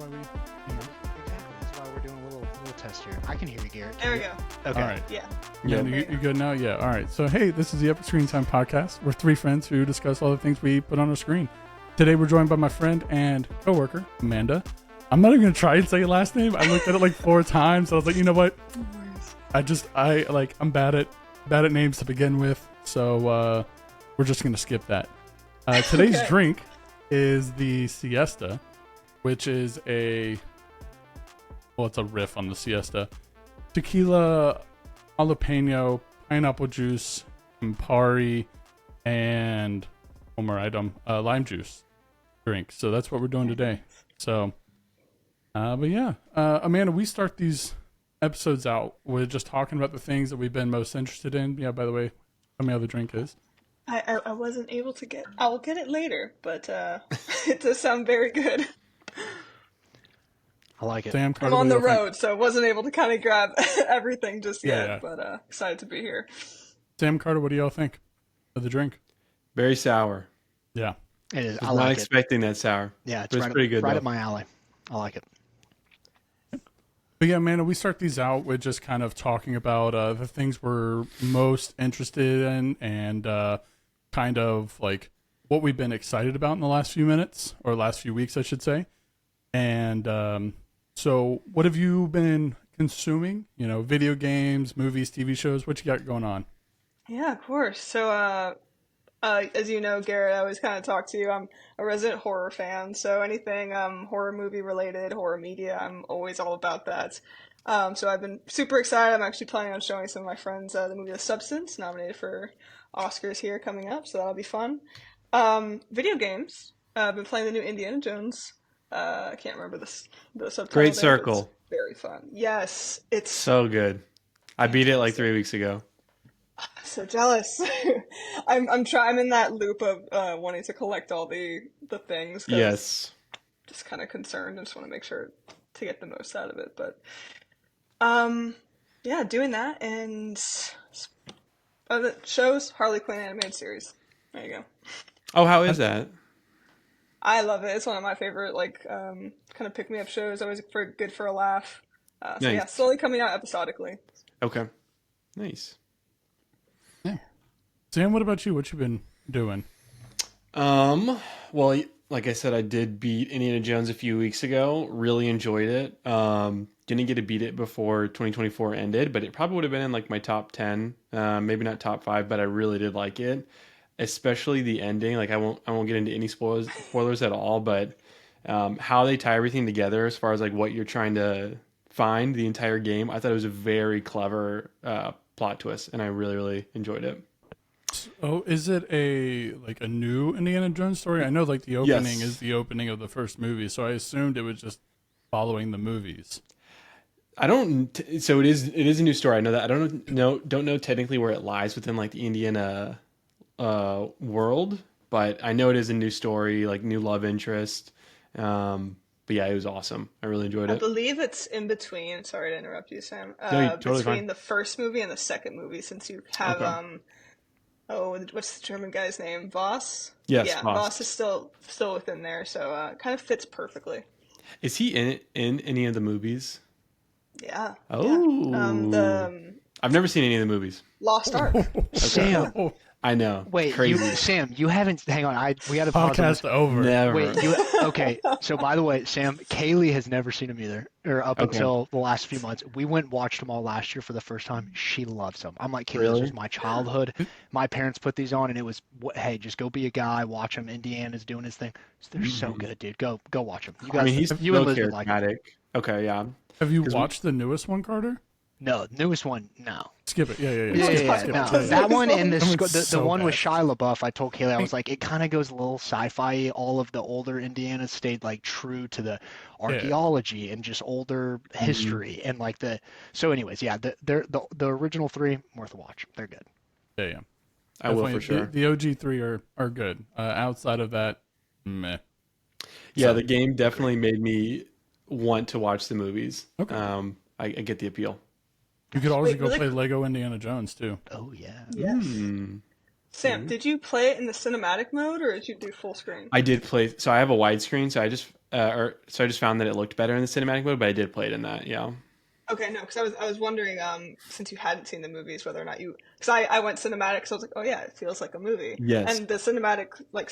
why we. Exactly. That's why we're doing a little test here. I can hear you, Garrett. There we go. Okay. All right. Yeah. Yeah, you good now? Yeah. All right. So, hey, this is the EpicScreentime podcast. We're three friends who discuss all the things we put on our screen. Today, we're joined by my friend and coworker, Amanda. I'm not even going to try and say your last name. I looked at it like 4 times. I was like, you know what? I'm bad at names to begin with. So, we're just going to skip that. Today's drink is the siesta, which is it's a riff on the siesta. Tequila, jalapeno, pineapple juice, Campari, and one more item, lime juice drink. So that's what we're doing today. So, Amanda, we start these episodes out with just talking about the things that we've been most interested in. Yeah, by the way, tell me how the drink is. I wasn't able to get. I'll get it later, but it does sound very good. I like it. Sam, Carter, I'm on the road, so I wasn't able to kind of grab everything just yet, Yeah. but excited to be here. Sam, Carter, what do y'all think of the drink? Very sour. Yeah. It is. I I was not like it. expecting that sour. Yeah, But it's pretty good, right though. up my alley. I like it. But yeah, Amanda, we start these out with just kind of talking about the things we're most interested in and kind of like what we've been excited about in the last few minutes, or last few weeks, I should say. And so what have you been consuming? You know, video games, movies, TV shows, what you got going on? Yeah, of course. So, as you know, Garrett, I always kind of talk to you. I'm a resident horror fan, so anything horror movie related, horror media, I'm always all about that. So I've been super excited. I'm actually planning on showing some of my friends the movie The Substance, nominated for Oscars here coming up, so that'll be fun. Video games. I've been playing the new Indiana Jones. I can't remember the subtitle. Great there, but Circle. it's very fun. Yes, it's So good. I beat it like 3 weeks ago. so jealous. I'm in that loop of wanting to collect all the things. 'Cause Yes. Just kind of concerned. I just want to make sure to get the most out of it. But yeah, doing that and the shows, Harley Quinn animated series. There you go. Oh, how is that? I love it. It's one of my favorite kind of pick me up shows. Always good for a laugh. So Nice. yeah, slowly coming out episodically. Okay. Nice. Yeah. Sam, what about you? What you been doing? Well, like I said, I did beat Indiana Jones a few weeks ago. Really enjoyed it. Didn't get to beat it before 2024 ended, but it probably would have been in like my top 10, maybe not top 5, but I really did like it. Especially the ending. Like I won't get into any spoilers at all, but how they tie everything together as far as like what you're trying to find the entire game, I thought it was a very clever plot twist, and I really, really enjoyed it. Oh, is it a new Indiana Jones story? I know like the opening Yes. is the opening of the first movie, so I assumed it was just following the movies. I don't. So it is a new story. I know that. I don't know technically where it lies within like the Indiana world, but I know it is a new story, like new love interest. But yeah, it was awesome. I really enjoyed I it. believe it's in between. Sorry to interrupt you, Sam. No, you're totally between fine. the first movie and the second movie, since you have Okay. what's the German guy's name? Voss. Yes, Yeah, Voss. Voss is still within there, so it kind of fits perfectly. Is he in any of the movies? Yeah. Oh, Yeah. I've never seen any of the movies. Lost Ark. Sam, I know. wait, Crazy. Sam, you haven't. Hang on, we got to pause on this. Podcast over. Never. Wait, okay. So by the way, Sam, Kaylee has never seen them either, or up Okay. until the last few months. We went and watched them all last year for the first time. She loves them. I'm like, Kaylee, Really? this was my childhood. My parents put these on, and it was, hey, just go be a guy, watch them. Indiana's doing his thing. So they're so good, dude. Go watch them. You guys, I mean, he's you so and Liz would like it. charismatic. Okay, yeah. Have you watched the newest one, Carter? No, newest one, no. Skip it. Yeah. Yeah, Skip it. no. Skip it. That one and That one's the so one with bad. Shia LaBeouf, I told Kaylee, I was like, it kind of goes a little sci-fi. All of the older Indiana stayed like true to the archaeology and just older history and like the. So, anyways, yeah, the original 3 worth a watch. They're good. Yeah. I will Definitely. for sure. The OG3 are good. Outside of that, meh. Yeah, So- the game definitely made me want to watch the movies. Okay. I get the appeal. You could always Wait, go really play quick- Lego Indiana Jones too. Oh yeah. Yes. Hmm. Sam, did you play it in the cinematic mode or did you do full screen? I did play. So I have a widescreen. So I just so I just found that it looked better in the cinematic mode, but I did play it in that. Yeah. Okay, no, because I was wondering, since you hadn't seen the movies, whether or not you, because I went cinematic, so I was like, oh yeah, it feels like a movie, Yes. and the cinematic like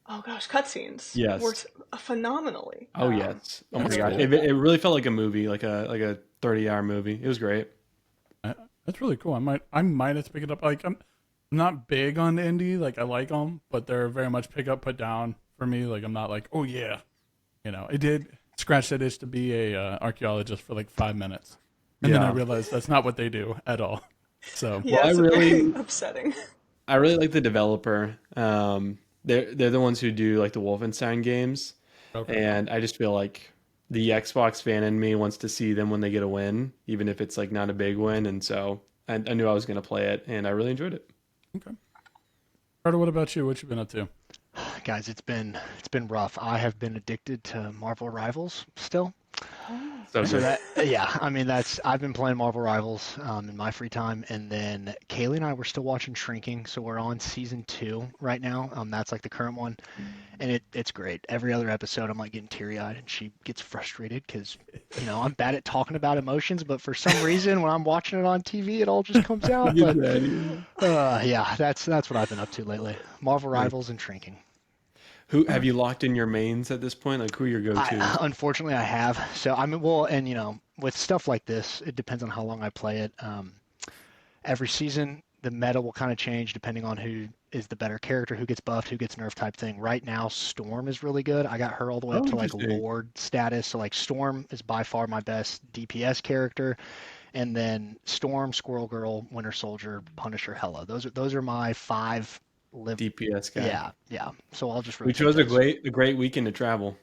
oh gosh, cutscenes Yes. worked phenomenally. Oh yes. Oh my That's gosh. cool. It really felt like a movie, like a 30-hour movie. It was great. That's really cool. I might have to pick it up. Like I'm not big on indie. Like I like them, but they're very much pick up, put down for me. Like I'm not like, oh yeah, I did scratch that itch to be a archaeologist for like 5 minutes, and then I realized that's not what they do at all. So Yeah, Well, it's I really- very upsetting. I really like the developer. They're the ones who do like the Wolfenstein games, okay. and I just feel like the Xbox fan in me wants to see them when they get a win, even if it's like not a big win. And so I knew I was going to play it, and I really enjoyed it. Okay. Carter, what about you? What you been up to? Guys, it's been rough. I have been addicted to Marvel Rivals still. So So good. I mean, I've been playing Marvel Rivals in my free time, and then Kaylee and I were still watching Shrinking, so we're on season 2 right now. That's like the current one, and it's great. Every other episode, I'm like getting teary-eyed, and she gets frustrated because I'm bad at talking about emotions, but for some reason, when I'm watching it on TV, it all just comes out. But yeah, that's what I've been up to lately. Marvel Rivals and Shrinking. Who have you locked in your mains at this point? Like who are your go-tos? Unfortunately, I have. So I mean, well, and with stuff like this, it depends on how long I play it. Every season, the meta will kind of change depending on who is the better character, who gets buffed, who gets nerfed type thing. Right now, Storm is really good. I got her all the way up to like interesting. Lord status. So like Storm is by far my best DPS character. And then Storm, Squirrel Girl, Winter Soldier, Punisher, Hela. Those are my 5 live. DPS guy. Yeah. So I'll just We rotate chose a those. great weekend to travel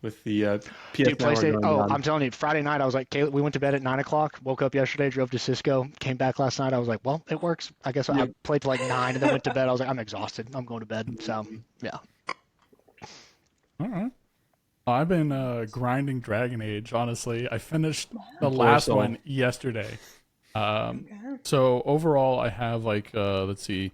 with the PS Dude, Network PlayStation. going Oh, on. I'm telling you, Friday night I was like, Caleb, we went to bed at 9 o'clock. Woke up yesterday, drove to Cisco, came back last night. I was like, well, it works. I guess I Yep. played till like 9 and then went to bed. I was like, I'm exhausted. I'm going to bed. So yeah. All right. I've been grinding Dragon Age, honestly. I finished the last soul. one yesterday. Yeah. So overall, I have like, let's see,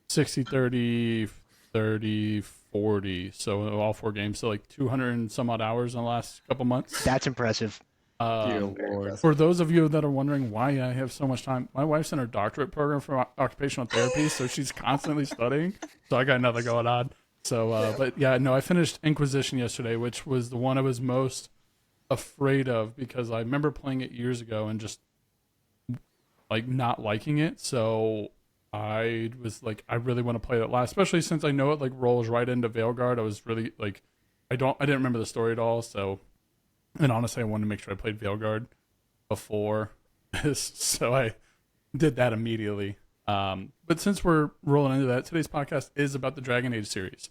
60, 30, 30, 40. So all 4 games. So like 200 and some odd hours in the last couple months. That's impressive. Dear Lord. For those of you that are wondering why I have so much time, my wife's in her doctorate program for occupational therapy, so she's constantly studying. So I got nothing going on. So, but yeah, no, I finished Inquisition yesterday, which was the one I was most afraid of because I remember playing it years ago and just like not liking it. So I was like, I really want to play that last, especially since I know it like rolls right into Veilguard. I was really like, I didn't remember the story at all. So, and honestly, I wanted to make sure I played Veilguard before this, so I did that immediately. But since we're rolling into that, today's podcast is about the Dragon Age series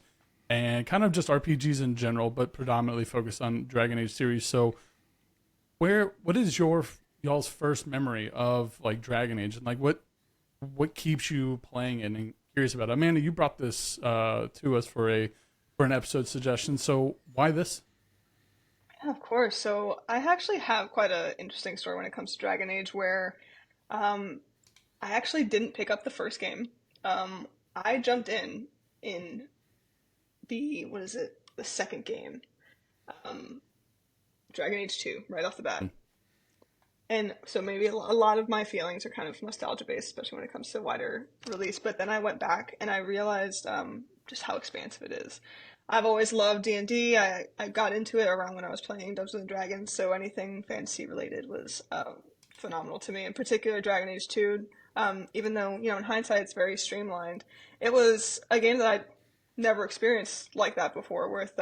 and kind of just RPGs in general, but predominantly focused on Dragon Age series. So, what is y'all's first memory of like Dragon Age, and like what keeps you playing it? And curious about it. Amanda, you brought this to us for an episode suggestion. So why this? Yeah, of course. So I actually have quite an interesting story when it comes to Dragon Age, where I actually didn't pick up the first game. I jumped in the the second game, Dragon Age 2, right off the bat. And so maybe a lot of my feelings are kind of nostalgia based, especially when it comes to wider release. But then I went back and I realized just how expansive it is. I've always loved D&D. I got into it around when I was playing Dungeons and Dragons, so anything fantasy related was phenomenal to me. In particular, Dragon Age 2, even though, in hindsight it's very streamlined, it was a game that I'd never experienced like that before, with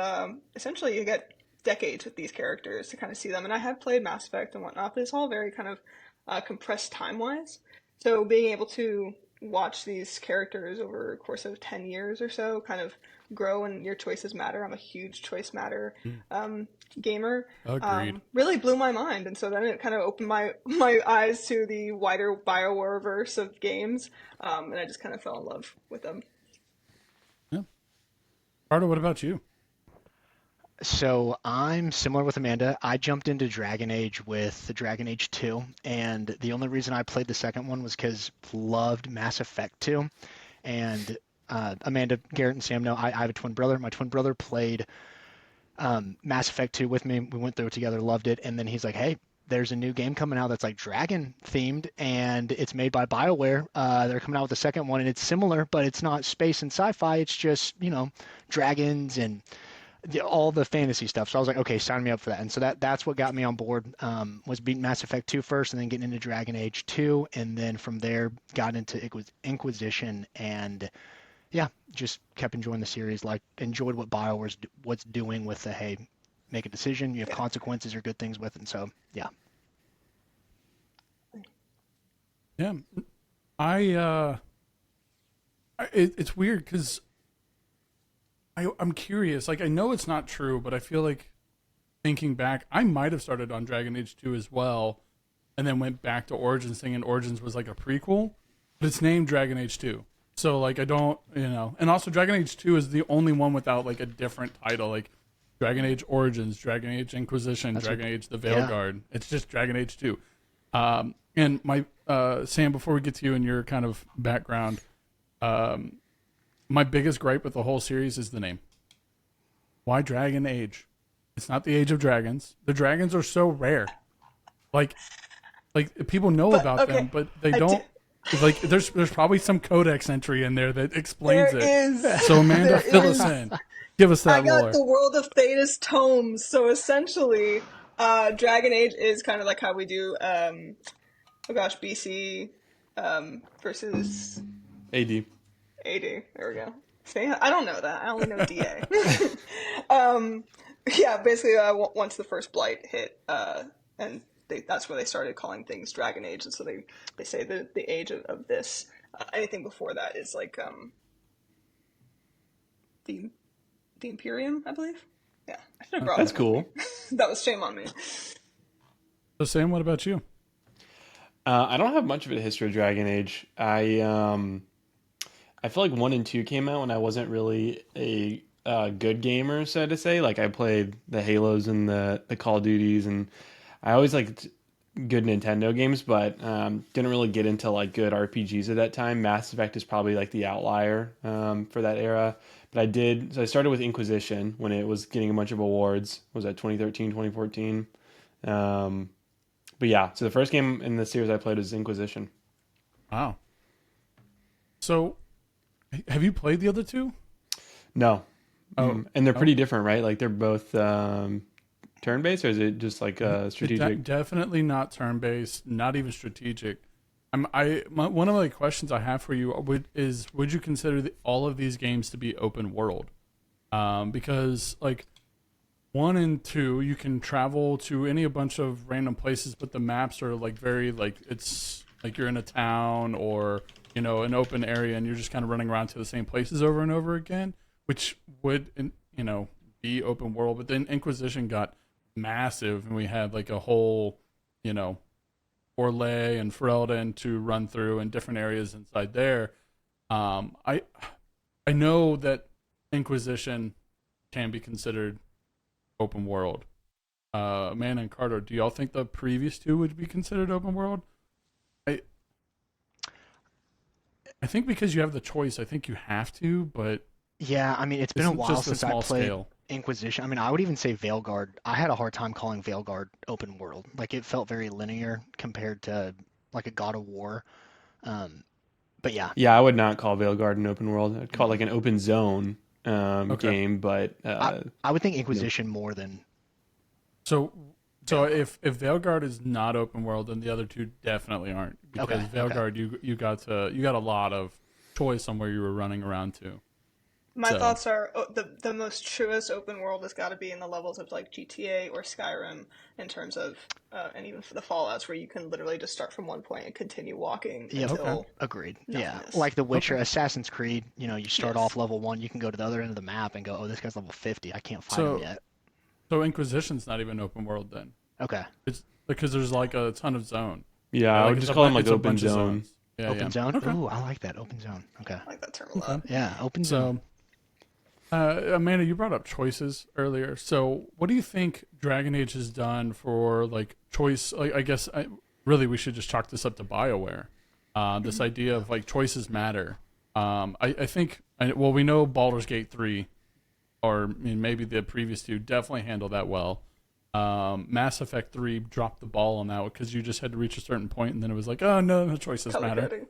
essentially you get decades with these characters to kind of see them. And I have played Mass Effect and whatnot, but it's all very kind of compressed time-wise. So being able to watch these characters over a course of 10 years or so kind of grow, and your choices matter. I'm a huge choice matter gamer. Agreed. Really blew my mind. And so then it kind of opened my eyes to the wider bioware verse of games. And I just kind of fell in love with them. Yeah. Carter, what about you? So I'm similar with Amanda. I jumped into Dragon Age with the Dragon Age 2, and the only reason I played the second one was because loved Mass Effect 2, and Amanda, Garrett, and Sam know I have a twin brother. My twin brother played Mass Effect 2 with me. We went through it together, loved it, and then he's like, "Hey, there's a new game coming out that's like dragon themed, and it's made by BioWare. They're coming out with the second one, and it's similar, but it's not space and sci-fi. It's just dragons and all the fantasy stuff." So I was like, "Okay, sign me up for that." And so that's what got me on board. Was beating Mass Effect 2 first, and then getting into Dragon Age 2, and then from there got into Inquisition and. Yeah, just kept enjoying the series. Like, enjoyed what BioWare's what's doing with the, hey, make a decision, you have consequences or good things with it. And so, yeah. Yeah. It's weird because I'm curious. Like, I know it's not true, but I feel like thinking back, I might have started on Dragon Age 2 as well, and then went back to Origins thinking Origins was like a prequel, but it's named Dragon Age 2. So, like, I don't, and also Dragon Age 2 is the only one without, like, a different title, like Dragon Age Origins, Dragon Age Inquisition, Dragon Age the Veilguard. It's just Dragon Age 2. And my, Sam, before we get to you and your kind of background, my biggest gripe with the whole series is the name. Why Dragon Age? It's not the Age of Dragons. The dragons are so rare. Like people know about them, but they don't. Like, there's probably some codex entry in there that explains There it. is. So Amanda, There fill is. us in. Give us that I got lore. the World of Thetis tomes. So essentially, Dragon Age is kind of like how we do, BC versus AD. AD. There we go. See, I don't know that. I only know DA. Yeah, basically, once the first blight hit, and that's where they started calling things Dragon Age, and so they say that the age of this, anything before that is like the Imperium, I believe. Yeah, I should have brought That's that cool. with me. That was shame on me. So Sam, what about you? I don't have much of a history of Dragon Age. I feel like 1 and 2 came out when I wasn't really a good gamer, so to say. Like, I played the Halos and the Call of Duties, and I always liked good Nintendo games, but didn't really get into like good RPGs at that time. Mass Effect is probably like the outlier for that era. But I started with Inquisition when it was getting a bunch of awards. Was that 2013, 2014? But yeah, so the first game in the series I played was Inquisition. Wow. So, have you played the other two? No. Oh, and they're pretty different, right? Like, they're both turn-based, or is it just like strategic? Definitely not turn-based, not even strategic. One of the questions I have for you would you consider all of these games to be open world? Because like 1 and 2, you can travel to a bunch of random places, but the maps are like very like it's like you're in a town or an open area, and you're just kind of running around to the same places over and over again, which would be open world. But then Inquisition got massive, and we had like a whole Orlais and Ferelden to run through and different areas inside there. I know that Inquisition can be considered open world. Man and Carter, do y'all think the previous two would be considered open world? I think because you have the choice, I think you have to, but Yeah, I mean, it's been a while just a since I small played scale. Inquisition. I mean, I would even say Veilguard. I had a hard time calling Veilguard open world. Like, it felt very linear compared to like a God of War. But yeah. Yeah, I would not call Veilguard an open world. I'd call it like an open zone Okay. game, but I would think Inquisition more than So if Veilguard is not open world, then the other two definitely aren't, because Okay, Veilguard you got a lot of choice on where you were running around to. My So- thoughts are the most truest open world has got to be in the levels of like GTA or Skyrim in terms of, and even for the Fallouts where you can literally just start from one point and continue walking Yep. until agreed. Yeah, nothingness. like The Witcher, Assassin's Creed. You start Yes. off level 1, you can go to the other end of the map and go, oh, this guy's level 50. I can't find So- him yet. So Inquisition's not even open world then. Okay, It's because there's like a ton of zone. yeah, I would it's just a call them bu- like it's a open bunch of zone. zones. Yeah, open yeah. zone. Okay. Ooh, I like that, open zone. Okay, I like that term a lot. yeah, open zone. So, Amanda, you brought up choices earlier. So, what do you think Dragon Age has done for like choice? Like, I guess really we should just chalk this up to BioWare. This idea of like choices matter. I think well, we know Baldur's Gate 3, or I mean, maybe the previous two, definitely handled that well. Mass Effect 3 dropped the ball on that because you just had to reach a certain point, and then it was like, oh no, the choices matter.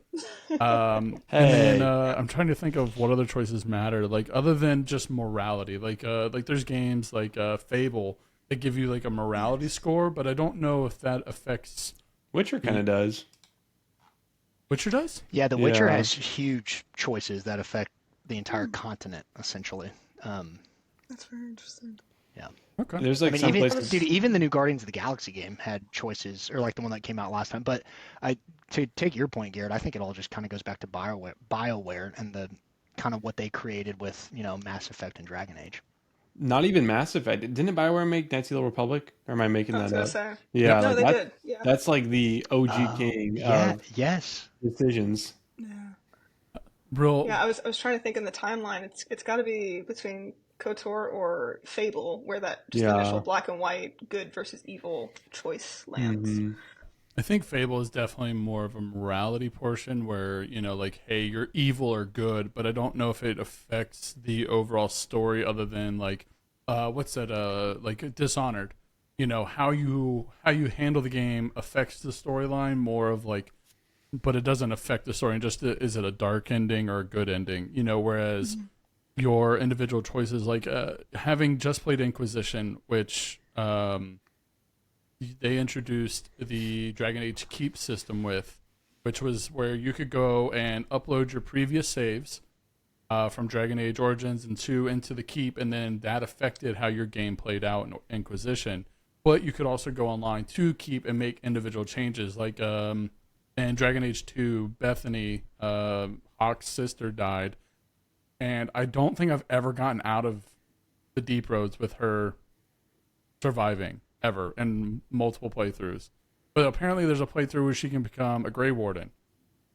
And then I'm trying to think of what other choices matter, like other than just morality. Like there's games like Fable that give you like a morality score, but I don't know if that affects. Witcher kind of does. Witcher does? Yeah, The Witcher has huge choices that affect the entire continent, essentially. That's very interesting. Yeah. Okay. There's like some places. Dude, even the new Guardians of the Galaxy game had choices, or like the one that came out last time. But to take your point, Garrett, I think it all just kind of goes back to BioWare and the kind of what they created with, Mass Effect and Dragon Age. Not even Mass Effect. Didn't BioWare make Knights of the Republic? Or am I making that up? Say. Yeah, no, like they that, did. Yeah. That's like the OG king of decisions. Yeah. Real. Yeah, I was trying to think in the timeline. It's got to be between KOTOR or Fable, where that just initial black and white, good versus evil choice lands. Mm-hmm. I think Fable is definitely more of a morality portion where, like, hey, you're evil or good, but I don't know if it affects the overall story other than like, what's that, like Dishonored. How you handle the game affects the storyline more of like, but it doesn't affect the story. And just, is it a dark ending or a good ending? Whereas your individual choices, like having just played Inquisition, which they introduced the Dragon Age Keep system with, which was where you could go and upload your previous saves from Dragon Age Origins and 2 into the Keep, and then that affected how your game played out in Inquisition. But you could also go online to Keep and make individual changes, like in Dragon Age 2, Bethany, Hawk's sister, died. And I don't think I've ever gotten out of the deep roads with her surviving ever in multiple playthroughs. But apparently there's a playthrough where she can become a Grey Warden.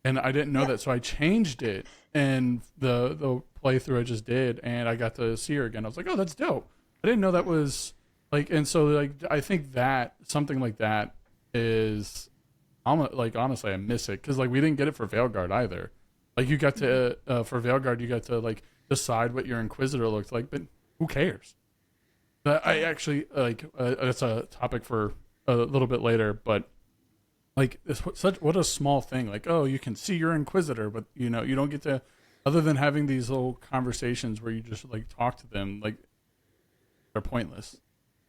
And I didn't know that, so I changed it in the playthrough I just did, and I got to see her again. I was like, oh, that's dope. I didn't know that was like, and so like I think that something like that is, like, honestly, I miss it because like we didn't get it for Veilguard either. Like you got to for Veilguard, you got to like decide what your Inquisitor looked like, but who cares? But I actually like that's a topic for a little bit later. But like, what a small thing. Like, oh, you can see your Inquisitor, but you don't get to, other than having these little conversations where you just like talk to them. Like, they're pointless.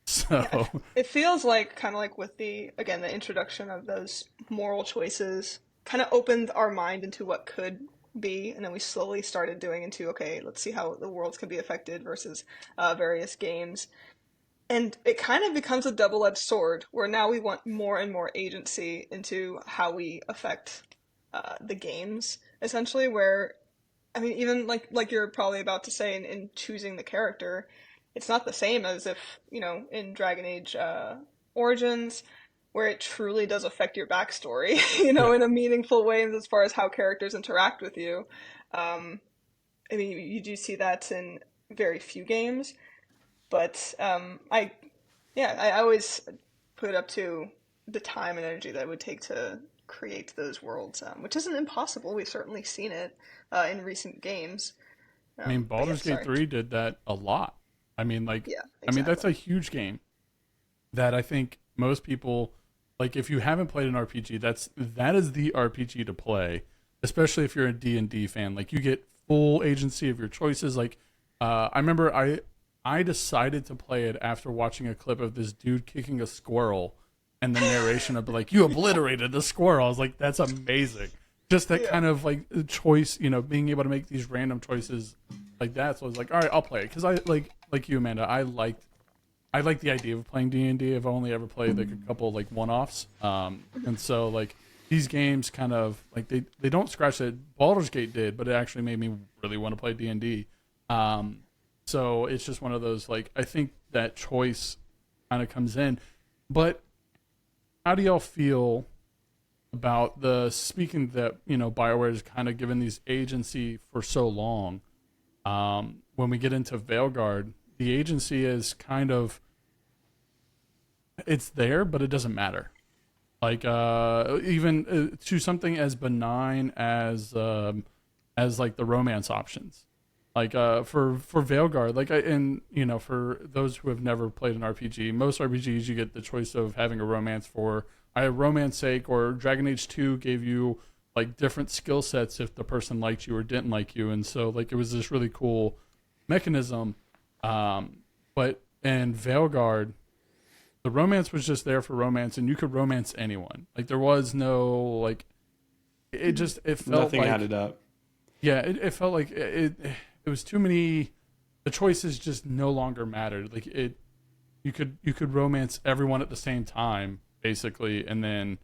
So yeah, it feels like kind of like with the introduction of those moral choices kind of opened our mind into what could be, and then we slowly started doing into, okay, let's see how the worlds can be affected versus various games. And it kind of becomes a double-edged sword where now we want more and more agency into how we affect the games, essentially, where, I mean, even like you're probably about to say in choosing the character, it's not the same as if, in Dragon Age Origins, where it truly does affect your backstory, in a meaningful way as far as how characters interact with you. I mean, you do see that in very few games, but I always put it up to the time and energy that it would take to create those worlds, which isn't impossible. We've certainly seen it in recent games. I mean, Baldur's Gate 3 did that a lot. I mean, like, exactly. I mean, that's a huge game that I think most people, like, if you haven't played an RPG, that is the RPG to play, especially if you're a D&D fan. Like, you get full agency of your choices. Like, I remember I decided to play it after watching a clip of this dude kicking a squirrel, and the narration of like, you obliterated the squirrel. I was like, that's amazing. Just that kind of like choice, being able to make these random choices like that. So I was like, all right, I'll play it, because I like you, Amanda. I liked the idea of playing D&D. I've only ever played like a couple like one-offs, and so like these games kind of like they don't scratch it. Baldur's Gate did, but it actually made me really want to play D&D. So it's just one of those, like, I think that choice kind of comes in. But how do y'all feel about speaking that, BioWare has kind of given these agency for so long? When we get into Veilguard, the agency is kind of, it's there, but it doesn't matter. Like, even to something as benign as like the romance options. Like for Veilguard, like and for those who have never played an RPG, most RPGs you get the choice of having a romance for either romance sake, or Dragon Age 2 gave you like different skill sets if the person liked you or didn't like you, and so like it was this really cool mechanism. But in Veilguard, the romance was just there for romance, and you could romance anyone. Like there was no like it felt Nothing like, added up. Yeah, it felt like it was too many. The choices just no longer mattered. Like you could romance everyone at the same time, basically, and then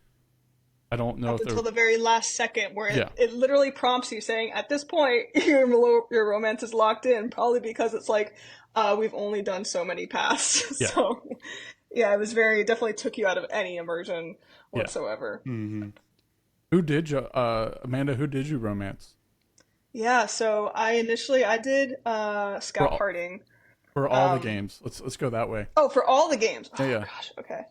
I don't know up if until the very last second, where it literally prompts you saying, at this point, your romance is locked in, probably because it's like, we've only done so many paths. Yeah. So, yeah, it was definitely took you out of any immersion whatsoever. Yeah. Mm-hmm. Who did you, Amanda? Who did you romance? Yeah, so I did Scout Harding. For all the games. Let's go that way. Oh, for all the games. Oh yeah. Gosh, okay.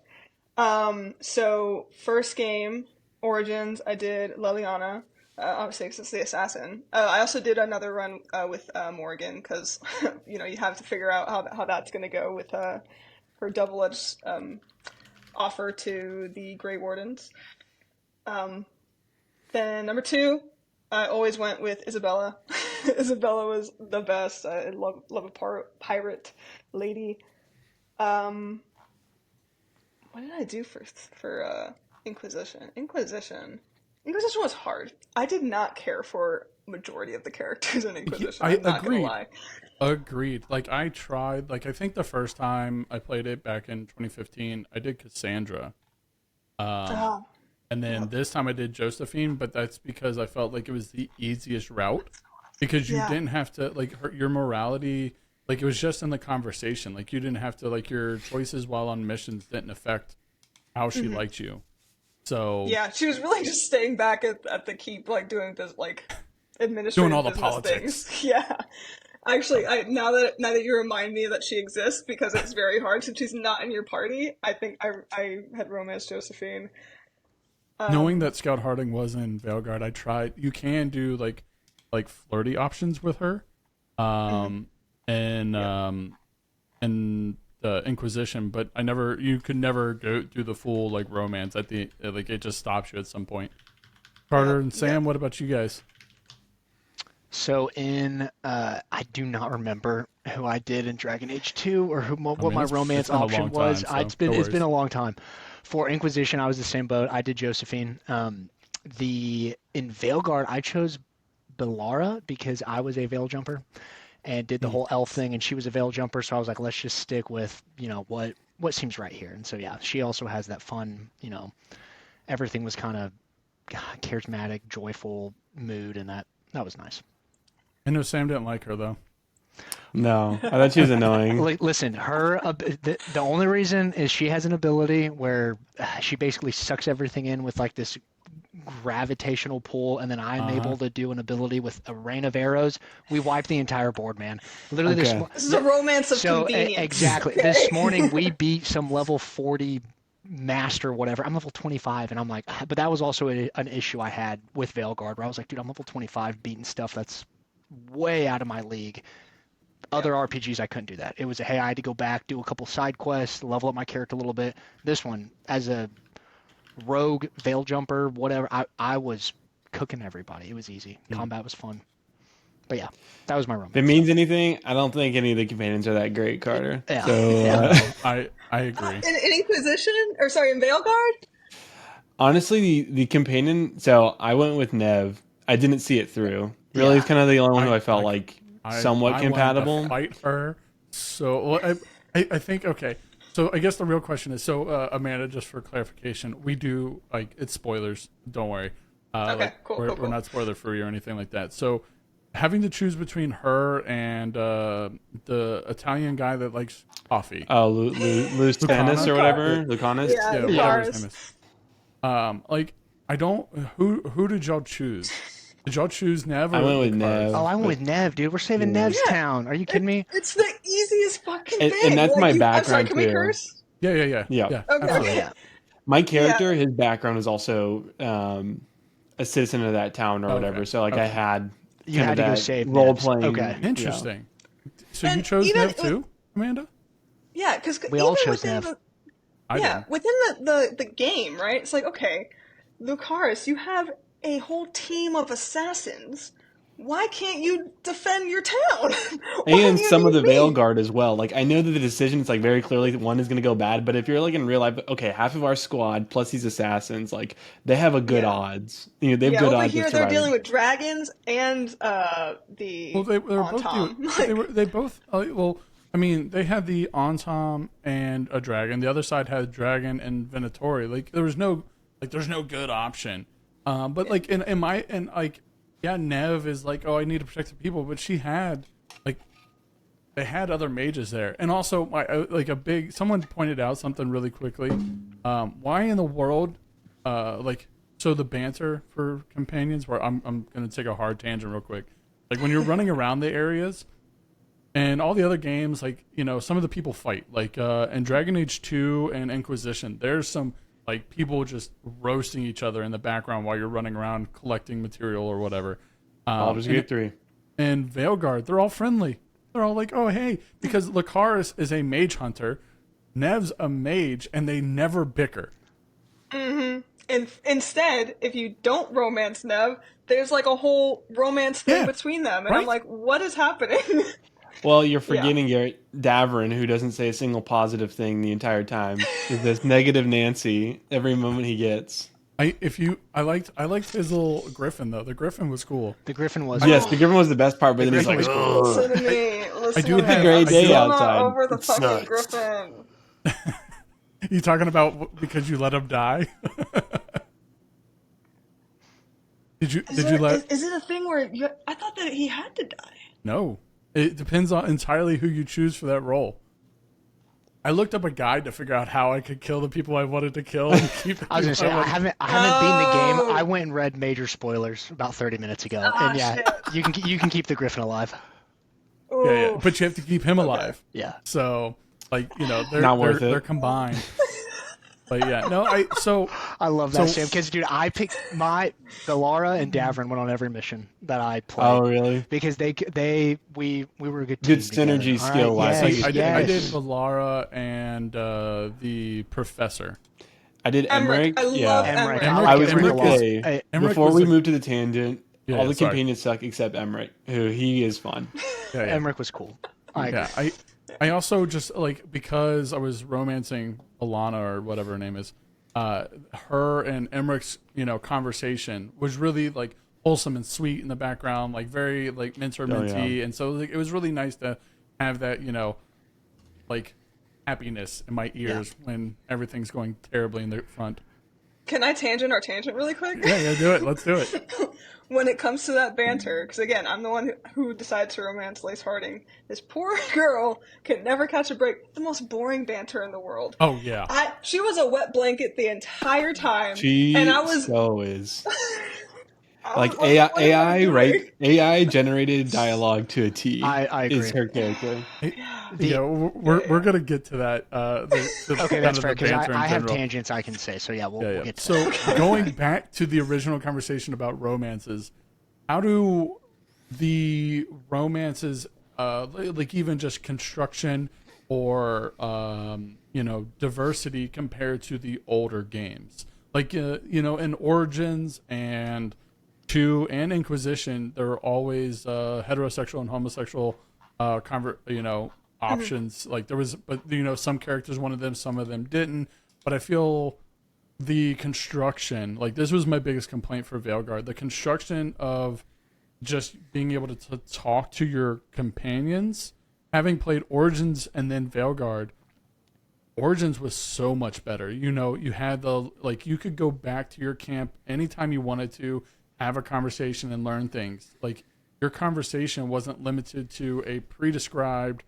So first game, Origins, I did Leliana, obviously because it's the assassin. I also did another run with Morgan, because you have to figure out how that's going to go with her double-edged offer to the Grey Wardens. Then number 2, I always went with Isabella. Isabella was the best. I love a pirate lady. What did I do for Inquisition? Inquisition was hard. I did not care for majority of the characters in Inquisition. I'm not gonna lie. Agreed. Like I tried. Like I think the first time I played it back in 2015, I did Cassandra. And then this time I did Josephine, but that's because I felt like it was the easiest route, because you didn't have to your morality. Like it was just in the conversation. Like you didn't have to your choices while on missions didn't affect how she liked you. So yeah, she was really just staying back at the keep, doing this administrative doing all the business politics. Things. Yeah, actually, now that you remind me that she exists, because it's very hard since she's not in your party. I think I had romanced Josephine. Knowing that Scout Harding was in Veilguard, I tried. You can do like flirty options with her, and the Inquisition, but you could never go do the full romance at the it just stops you at some point. Carter and Sam, what about you guys? So I do not remember who I did in Dragon Age 2 or what my romance option was. It's been a long time. For Inquisition, I was the same boat. I did Josephine. In Veilguard, I chose Belara because I was a Veil jumper and did the whole elf thing, and she was a Veil jumper. So I was like, let's just stick with what seems right here. And so yeah, she also has that fun. Everything was kind of charismatic, joyful mood, and that was nice. I know Sam didn't like her though. No, I thought she was annoying. Listen, the only reason is she has an ability where she basically sucks everything in with this gravitational pull, and then I'm able to do an ability with a rain of arrows. We wiped the entire board, man. Literally, this is a romance of convenience. Exactly. This morning we beat some level 40 master whatever. I'm level 25, and I'm like, but that was also an issue I had with Veilguard, where I was like, dude, I'm level 25 beating stuff that's way out of my league. Other RPGs, I couldn't do that. It was hey, I had to go back, do a couple side quests, level up my character a little bit. This one, as a rogue veil jumper, whatever, I was cooking everybody. It was easy. Combat was fun. But yeah, that was my romance. If it means anything, I don't think any of the companions are that great, Carter. Yeah. So I agree. In Inquisition, in Veilguard? Honestly, the companion. So I went with Neve. I didn't see it through. Really, it's kind of the only one who I felt somewhat compatible. I fight her. So I think okay. So I guess the real question is, Amanda, just for clarification, we do it's spoilers. Don't worry. Okay, cool. We're not spoiler free or anything like that. So having to choose between her and the Italian guy that likes coffee. Oh, Lucanis or whatever. Lucanis. Yeah, whatever his name is. I don't. Who did y'all choose? Did y'all choose Neve? I went with Neve. Oh, I went with Neve, dude. We're saving Neve's town. Are you kidding me? It's the easiest fucking thing. And that's my background, I'm sorry, can we curse? Yeah. Okay. Absolutely. Yeah. My character, his background is also a citizen of that town or whatever. So I had You had to go that save role Nevs. playing. Okay. Interesting. So you And chose even Nev too, Amanda? Yeah, because We even all chose within Nev. the I yeah didn't. within the game, right? It's like, okay, Lucaris, you have a whole team of assassins. Why can't you defend your town? Why And do you some of the need me? Veilguard as well. Like I know that the decision is like very clearly one is going to go bad, but if you're like in real life, okay, half of our squad plus these assassins, like they have a good Yeah. odds. You know, they have Yeah, good over odds of here they're dealing surviving. with dragons and Well, the they were both Antom. they both well, I mean, they had the Antom and a dragon. The other side had dragon and Venatori. Like there's no good option. But like in my and like yeah, Neve is like, oh, I need to protect the people, but she had like they had other mages there, and also like a big someone pointed out something really quickly. Why in the world, like so the banter for companions? Where I'm gonna take a hard tangent real quick. Like when you're running around the areas, and all the other games, like some of the people fight. Like in Dragon Age 2 and Inquisition, there's some like people just roasting each other in the background while you're running around collecting material or whatever. Baldur's Gate 3. And Veilguard, they're all friendly. They're all like, oh, hey, because Lucaris is a mage hunter, Nev's a mage, and they never bicker. And instead, if you don't romance Neve, there's like a whole romance thing between them, and right? I'm like, what is happening? Well, you're forgetting Garrett Davern, who doesn't say a single positive thing the entire time. Is this negative Nancy every moment he gets. I liked his little griffin though. The griffin was cool. The Griffin was. Yes, the Griffin was the best part, but then he's like, Griffin was Listen to me. Listen do to me. have- great I'm day still outside. not over the It fucking sucks. Griffin. You talking about because you let him die? Did you let? Is it a thing where I thought that he had to die? No, it depends on entirely who you choose for that role. I looked up a guide to figure out how I could kill the people I wanted to kill. And keep I was gonna say I haven't beaten the game. I went and read major spoilers about 30 minutes ago, and yeah, shit. you can keep the Griffin alive. yeah, but you have to keep him alive. Yeah. So like they're Not worth it. They're combined. But yeah, no, I love that, Sam. Because dude, I picked the Lara and Davern went on every mission that I played. oh, really? Because we were a good team. Good synergy together. skill All right, wise. yes, I did yes. Valara and the professor. I did Emmerich. I yeah. love Emmerich. Emmerich. I I was Emmerich going is- to say, Emmerich before was we a- move to the tangent, Yeah, all the sorry. companions suck except Emmerich, who he is fun. Yeah, yeah. Emmerich was cool. Yeah, I also just like because I was romancing Alana or whatever her name is, her and Emmerich's conversation was really like wholesome and sweet in the background, like very like mentor mentee, and so like, it was really nice to have that like happiness in my ears when everything's going terribly in the front. Can I tangent our tangent really quick? Yeah, do it. Let's do it. When it comes to that banter, because again, I'm the one who decides to romance Lace Harding. This poor girl can never catch a break. The most boring banter in the world. Oh yeah. She was a wet blanket the entire time, She and I was so is. I Like was what am I AI, doing? right? AI generated dialogue to a T. I agree. Is her character. Yeah, we're gonna get to that. Okay, that's fair. Because Because I have tangents I can say. So yeah, we'll get to So that. going back to the original conversation about romances, how do the romances, like even just construction or diversity, compare to the older games? Like in Origins and 2 and Inquisition, there are always heterosexual and homosexual options. Like there was, but some characters wanted them, some of them didn't. But I feel the construction, like this was my biggest complaint for Veilguard, the construction of just being able to talk to your companions. Having played Origins and then Veilguard, Origins was so much better. You had you could go back to your camp anytime you wanted to, have a conversation and learn things. Like your conversation wasn't limited to a pre-scripted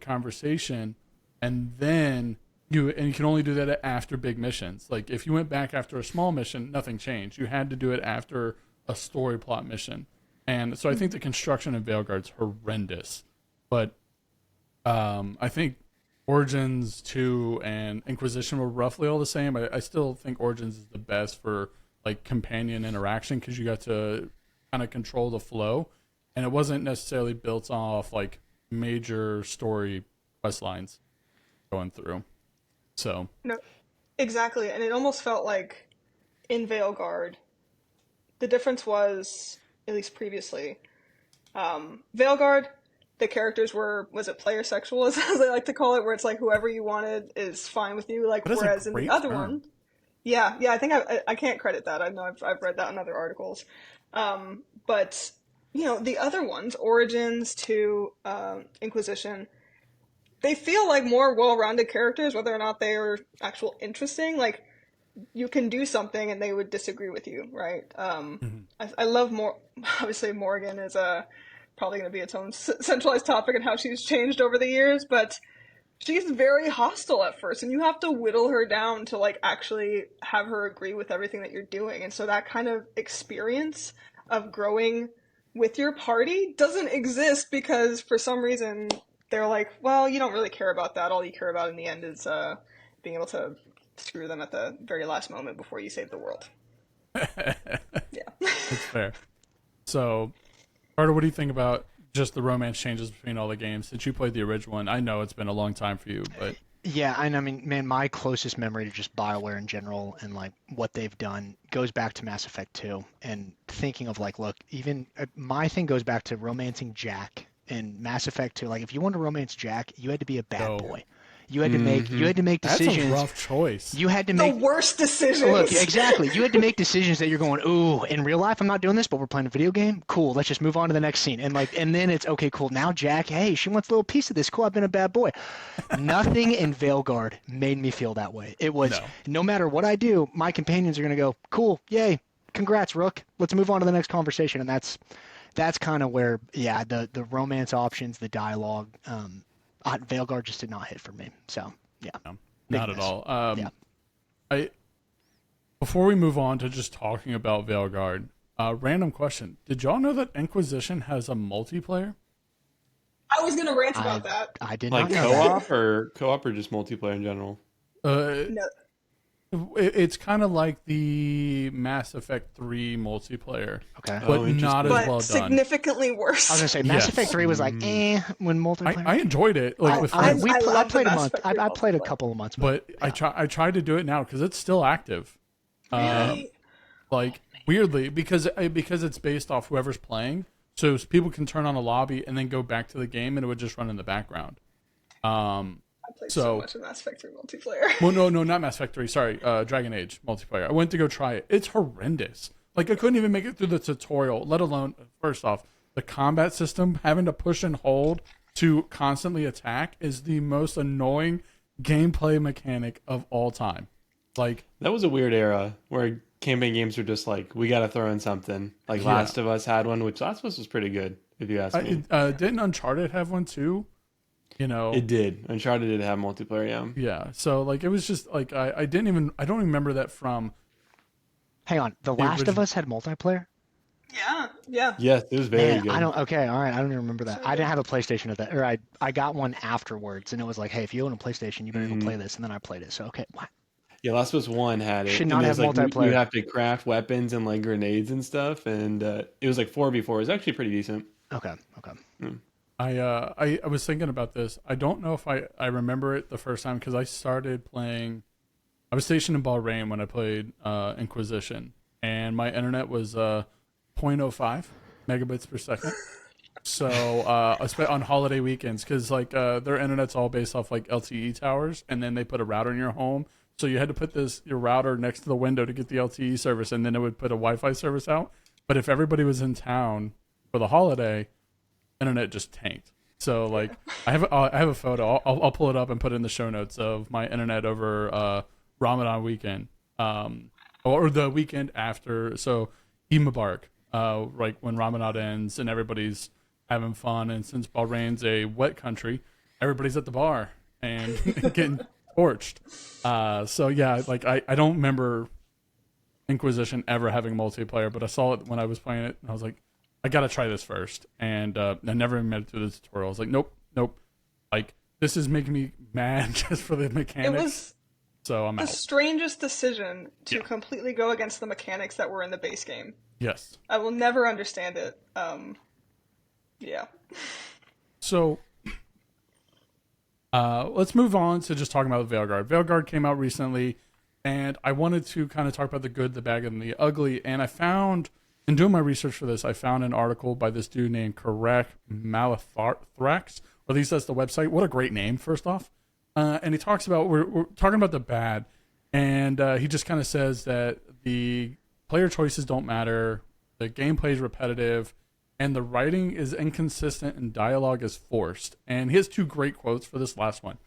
conversation, and then you can only do that after big missions. Like if you went back after a small mission, nothing changed. You had to do it after a story plot mission. And so I think the construction of Veilguard's horrendous. But I think Origins 2 and Inquisition were roughly all the same. I still think Origins is the best for like companion interaction because you got to kind of control the flow, and it wasn't necessarily built off like major story quest lines going through. So No, exactly. And it almost felt like in Veilguard, the difference was, at least previously, Veilguard, the characters were, was it player sexual, as they like to call it, where it's like whoever you wanted is fine with you. Like, that is a whereas in great the other term. one, yeah, I think I can't credit that. I know I've read that in other articles. But, you know, the other ones, Origins to Inquisition, they feel like more well-rounded characters, whether or not they are actual interesting. Like, you can do something and they would disagree with you, right? I love more. Obviously, Morgan is probably going to be its own centralized topic and how she's changed over the years, but she's very hostile at first, and you have to whittle her down to like actually have her agree with everything that you're doing. And so that kind of experience of growing with your party doesn't exist because for some reason they're like, well, you don't really care about that. All you care about in the end is being able to screw them at the very last moment before you save the world. Yeah. That's fair. So, Carter, what do you think about just the romance changes between all the games? Since you played the original one, I know it's been a long time for you, but Yeah, and I mean, man, my closest memory to just BioWare in general and like what they've done goes back to Mass Effect 2 and thinking of like, look, even my thing goes back to romancing Jack in Mass Effect 2. Like, if you wanted to romance Jack, you had to be a bad boy. You had to make decisions. That's a rough choice. You had to The make worst decisions. Look, exactly. You had to make decisions that you're going, ooh, in real life I'm not doing this, but we're playing a video game. Cool, let's just move on to the next scene. And then it's okay, cool. Now Jack, hey, she wants a little piece of this. Cool, I've been a bad boy. Nothing in Veilguard made me feel that way. It was no matter what I do, my companions are gonna go, cool, yay, congrats, Rook. Let's move on to the next conversation. And that's kind of where, yeah, the romance options, the dialogue, Veilguard just did not hit for me. So yeah, no, not at all. Yeah. Before we move on to just talking about Veilguard, random question: did y'all know that Inquisition has a multiplayer? I was gonna rant about that. I did Like not know that. co-op or just multiplayer in general? No. It's kind of like the Mass Effect 3 multiplayer, Okay. but not as But well done. significally worse. I was gonna say Mass Yes. Effect 3 was like when multiplayer. I enjoyed it, like with I friends, love played the a Mass month. Effect 3 I played a multiplayer. couple of months, but I tried to do it now because it's still active. Really? Like weirdly, because it's based off whoever's playing, so people can turn on a lobby and then go back to the game, and it would just run in the background. I played so much of Mass Effect 3 multiplayer. Well, no, not Mass Effect 3. Sorry, Dragonage multiplayer. I went to go try it. It's horrendous. Like, I couldn't even make it through the tutorial, let alone, first off, the combat system, having to push and hold to constantly attack is the most annoying gameplay mechanic of all time. Like, That was a weird era where campaign games were just like, we got to throw in something. Like Last of Us had one, which Last of Us was pretty good, if you ask me. didn't Uncharted have one too? You know, It did. Uncharted did have multiplayer, yeah. yeah. So like, it was just like I don't even remember that from. hang on. The Last of Us had multiplayer. Yeah. Yes, it was very Man, good. I don't. Okay, all right. I don't even remember that. I didn't have a PlayStation at that, or I got one afterwards, and it was like, hey, if you own a PlayStation, you better go play this. And then I played it. So okay, what? Yeah, Last of Us 1 had it. Should And not there's, have like, multiplayer. You have to craft weapons and like grenades and stuff, and it was like 4v4. It was actually pretty decent. Okay. I was thinking about this. I don't know if I remember it the first time because I started playing. I was stationed in Bahrain when I played Inquisition, and my internet was 0.05 megabits per second. So on holiday weekends, because like their internet's all based off like LTE towers, and then they put a router in your home. So you had to put your router next to the window to get the LTE service, and then it would put a Wi-Fi service out. But if everybody was in town for the holiday, internet just tanked. So like I have a photo. I'll pull it up and put it in the show notes of my internet over Ramadan weekend, or the weekend after. So Eid Mubarak, like when Ramadan ends and everybody's having fun. And since Bahrain's a wet country, everybody's at the bar and getting torched. So yeah, like I don't remember Inquisition ever having multiplayer, but I saw it when I was playing it, and I was like, I gotta try this first. And I never even made it through the tutorial. I was like, nope. Like, this is making me mad just for the mechanics. It was so I'm the out. strangest decision to completely go against the mechanics that were in the base game. Yes. I will never understand it. Yeah. So, let's move on to just talking about Veilguard. Veilguard came out recently, and I wanted to kind of talk about the good, the bad, and the ugly. And I found, in doing my research for this, I found an article by this dude named Karek Malathrax, or at least that's the website. What a great name, first off. And he talks about, we're talking about the bad, and he just kind of says that the player choices don't matter, the gameplay is repetitive, and the writing is inconsistent and dialogue is forced. And he has 2 great quotes for this last one.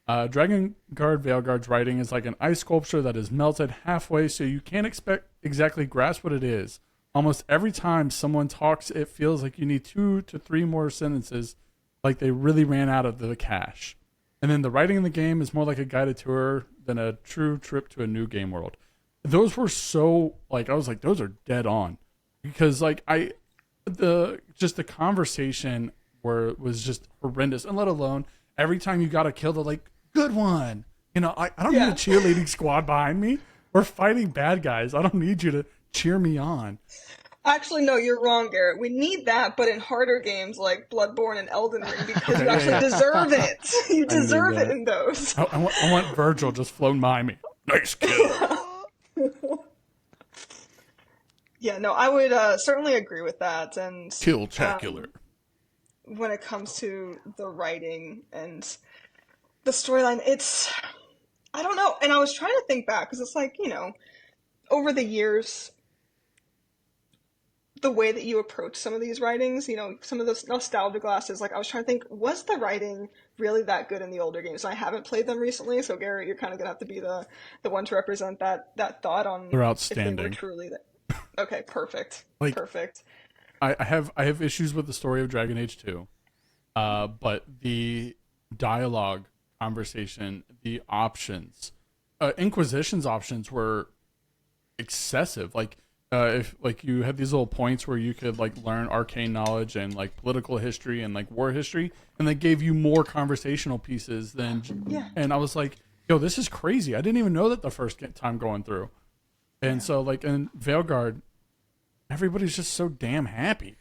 Dragonguard Veilguard's writing is like an ice sculpture that is melted halfway, so you can't exactly grasp what it is. Almost every time someone talks, it feels like you need 2 to 3 more sentences, like they really ran out of the cache. And then the writing in the game is more like a guided tour than a true trip to a new game world. Those were so, like, I was like, those are dead on. Because, like, the conversation was just horrendous. And let alone, every time you got a kill, they're like, good one. You know, I don't need a cheerleading squad behind me. We're fighting bad guys. I don't need you to cheer me on. Actually, no, you're wrong, Garrett. We need that, but in harder games like Bloodborne and Elden Ring, because you actually deserve it. You deserve it in those. I want Virgil just flown by me. Nice kill. Yeah, no, I would certainly agree with that. And Kill-tacular. When it comes to the writing and the storyline, I don't know. And I was trying to think back, because it's like, you know, over the years, the way that you approach some of these writings, you know, some of those nostalgia glasses, like I was trying to think, was the writing really that good in the older games? And I haven't played them recently, so Garrett, you're kind of gonna have to be the one to represent that thought on. They're outstanding. If they were truly that. Okay, perfect. Like, perfect. I have issues with the story of Dragon Age 2, but the dialogue, conversation, the options, Inquisition's options were excessive. Like, if like you had these little points where you could like learn arcane knowledge and like political history and like war history, and they gave you more conversational pieces than. Yeah. And I was like, yo, this is crazy. I didn't even know that the first time going through. And so like in Veilguard, everybody's just so damn happy.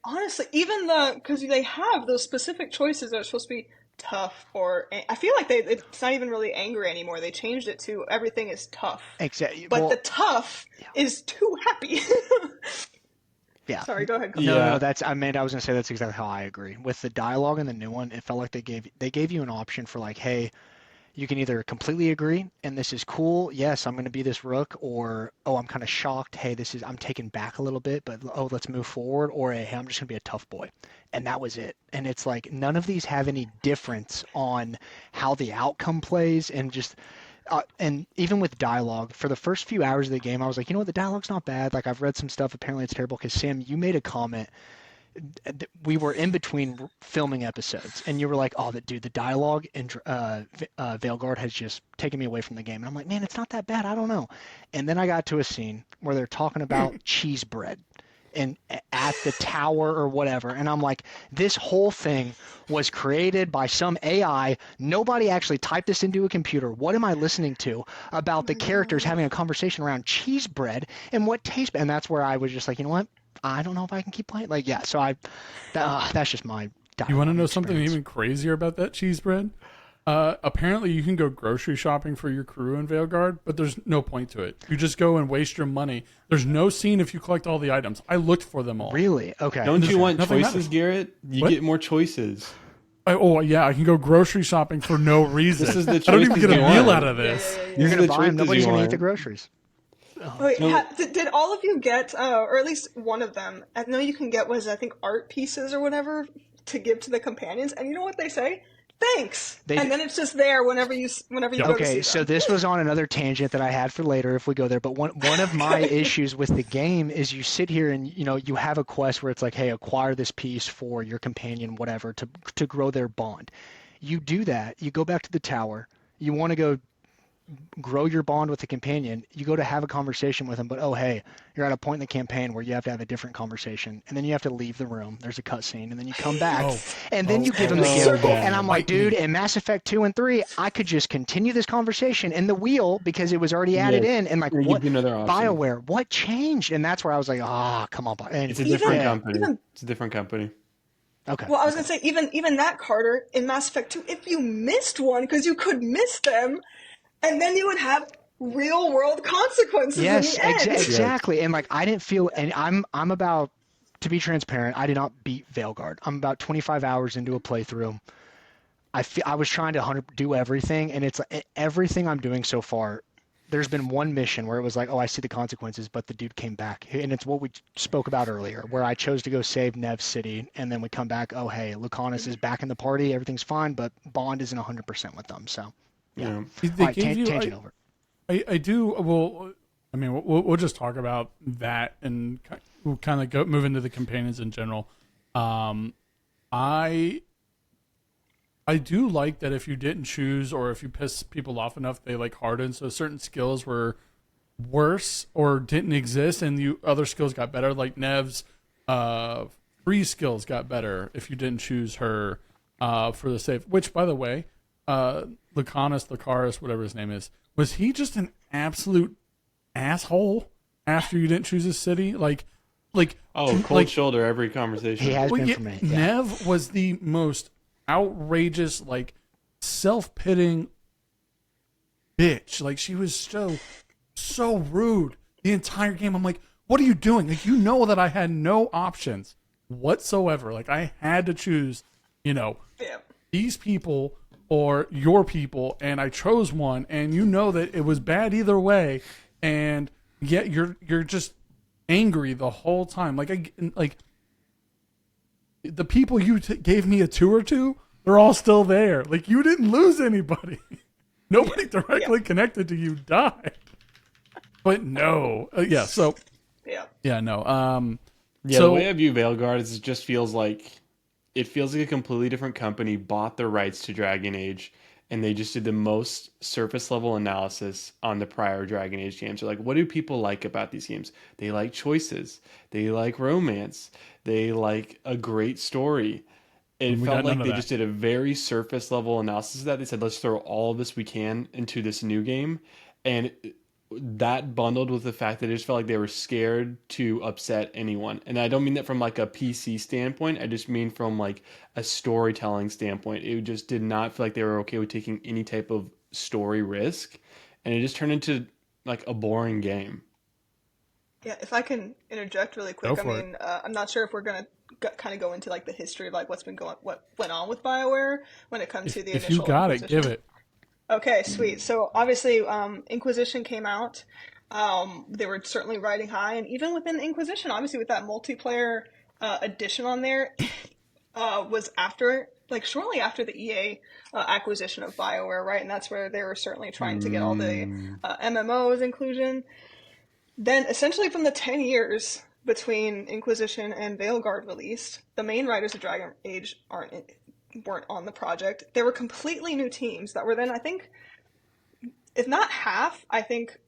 Honestly, even because they have those specific choices that are supposed to be tough, or I feel like it's not even really angry anymore. They changed it to everything is tough. Exactly. But the tough is too happy. Yeah. Sorry, go ahead. No, I was gonna say that's exactly how I agree. With the dialogue in the new one, it felt like they gave you an option for like, hey, you can either completely agree and this is cool, yes, I'm going to be this rook, or oh, I'm kind of shocked, hey, I'm taken back a little bit, but oh, let's move forward, or hey, I'm just going to be a tough boy. And that was it. And it's like none of these have any difference on how the outcome plays, and just and even with dialogue, for the first few hours of the game, I was like, you know what, the dialogue's not bad. Like, I've read some stuff, apparently it's terrible, because Sam, you made a comment. We were in between filming episodes, and you were like, "Oh, the dialogue in Veilguard has just taken me away from the game." And I'm like, "Man, it's not that bad. I don't know." And then I got to a scene where they're talking about cheese bread and at the tower or whatever, and I'm like, "This whole thing was created by some AI. Nobody actually typed this into a computer. What am I listening to about the characters having a conversation around cheese bread and what tastes?" And that's where I was just like, you know what? I don't know if I can keep playing. Like, yeah, so that's just my dialogue. You want to know experience. something even crazier about that cheese bread? Apparently you can go grocery shopping for your crew in Veilguard, but there's no point to it. You just go and waste your money. There's no scene if you collect all the items. I looked for them all. Really? Okay. Don't you want Nothing choices, matters. Garrett? You get more choices. Oh, yeah, I can go grocery shopping for no reason. This is the I don't even choices get a you meal want. out of this. You're These are going to the buy them. choices Nobody's you going to eat want. the groceries. Wait, No. did all of you get, or at least one of them, I know you can get, I think, art pieces or whatever to give to the companions, and you know what they say? Thanks! And then it's just there whenever you go to see Okay, them. so this was on another tangent that I had for later if we go there, but one of my issues with the game is you sit here and, you know, you have a quest where it's like, hey, acquire this piece for your companion, whatever, to grow their bond. You do that, you go back to the tower, you want to go grow your bond with the companion, you go to have a conversation with them, but oh hey, you're at a point in the campaign where you have to have a different conversation, and then you have to leave the room. There's a cutscene, and then you come back, and then you give them the gift. And I'm like, dude, in Mass Effect 2 and 3, I could just continue this conversation in the wheel because it was already added in, and like what BioWare, what changed? And that's where I was like, come on, and it's a different company. It's a different company. Okay. Well, I was gonna say even that, Carter, in Mass Effect 2, if you missed one, because you could miss them, and then you would have real world consequences in the end. Exactly. And like I didn't feel, and I'm about to be transparent. I did not beat Veilguard. I'm about 25 hours into a playthrough. I was trying to do everything, and it's like everything I'm doing so far. There's been one mission where it was like, oh, I see the consequences, but the dude came back. And it's what we spoke about earlier, where I chose to go save Neve City, and then we come back, oh, hey, Lucanis is back in the party, everything's fine, but Bond isn't 100% with them. So, yeah. Right, tangent over. I do, well, I mean, we'll just talk about that, and we'll kind of move into the companions in general. I do like that if you didn't choose, or if you piss people off enough, they like harden. So certain skills were worse or didn't exist, and other skills got better. Like Neve's free skills got better if you didn't choose her for the save. Which, by the way, Lucaris, whatever his name is, was he just an absolute asshole after you didn't choose his city? Cold shoulder every conversation. He has been for me. Yeah. Neve was the most outrageous, like self-pitying bitch. Like she was so rude the entire game. I'm like, what are you doing? Like, you know that I had no options whatsoever. Like I had to choose, these people or your people, and I chose one, and you know that it was bad either way, and yet you're just angry the whole time. Like the people you gave me a tour to, they're all still there. Like, you didn't lose anybody. Nobody directly connected to you died. But no. The way I view Veilguard is it just feels like a completely different company bought the rights to Dragon Age, and they just did the most surface level analysis on the prior Dragon Age games. They're like, what do people like about these games? They like choices. They like romance. They like a great story. It felt like they just did a very surface level analysis of that. They said, let's throw all of this we can into this new game. And that bundled with the fact that it just felt like they were scared to upset anyone. And I don't mean that from like a PC standpoint. I just mean from like a storytelling standpoint. It just did not feel like they were okay with taking any type of story risk. And it just turned into like a boring game. Yeah, if I can interject really quick, I'm not sure if we're going to kind of go into like the history of like what went on with BioWare when it comes to the initial. If you got it, give it. Okay, sweet. So obviously, Inquisition came out. They were certainly riding high, and even within Inquisition, obviously with that multiplayer edition on there, was shortly after the EA acquisition of BioWare, right? And that's where they were certainly trying to get all the MMOs inclusion. Then, essentially, from the 10 years between Inquisition and Veilguard released, the main writers of Dragon Age weren't on the project. There were completely new teams that were then, I think, if not half, I think,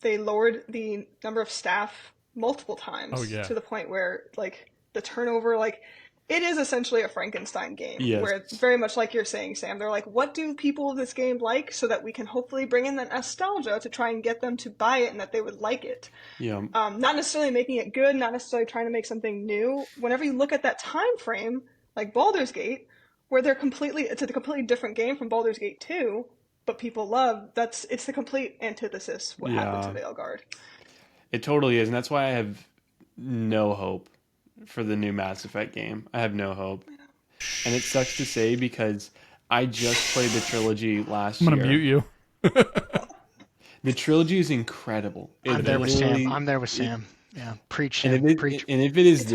they lowered the number of staff multiple times to the point where, like, the turnover, like, it is essentially a Frankenstein game, where it's very much like you're saying, Sam. They're like, what do people of this game like, so that we can hopefully bring in the nostalgia to try and get them to buy it and that they would like it. Yeah. Not necessarily making it good, not necessarily trying to make something new. Whenever you look at that time frame, like Baldur's Gate, where it's a completely different game from Baldur's Gate 2, but people love, it's the complete antithesis what happened to Veilguard. It totally is, and that's why I have no hope for the new Mass Effect game. I have no hope. And it sucks to say because I just played the trilogy last year. I'm going to mute you. The trilogy is incredible. I'm there with Sam. Yeah, preach. And preach. If it is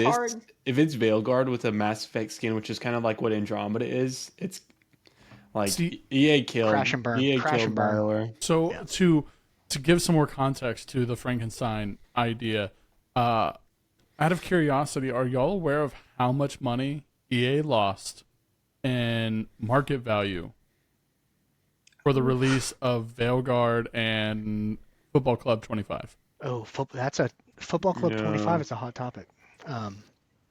if it's Veilguard with a Mass Effect skin, which is kind of like what Andromeda is, it's like EA killed. Crash and burn. BioWare. So to give some more context to the Frankenstein idea, out of curiosity, are y'all aware of how much money EA lost in market value for the release of Veilguard and Football Club 25. Oh, that's a Football Club No. 25 is a hot topic.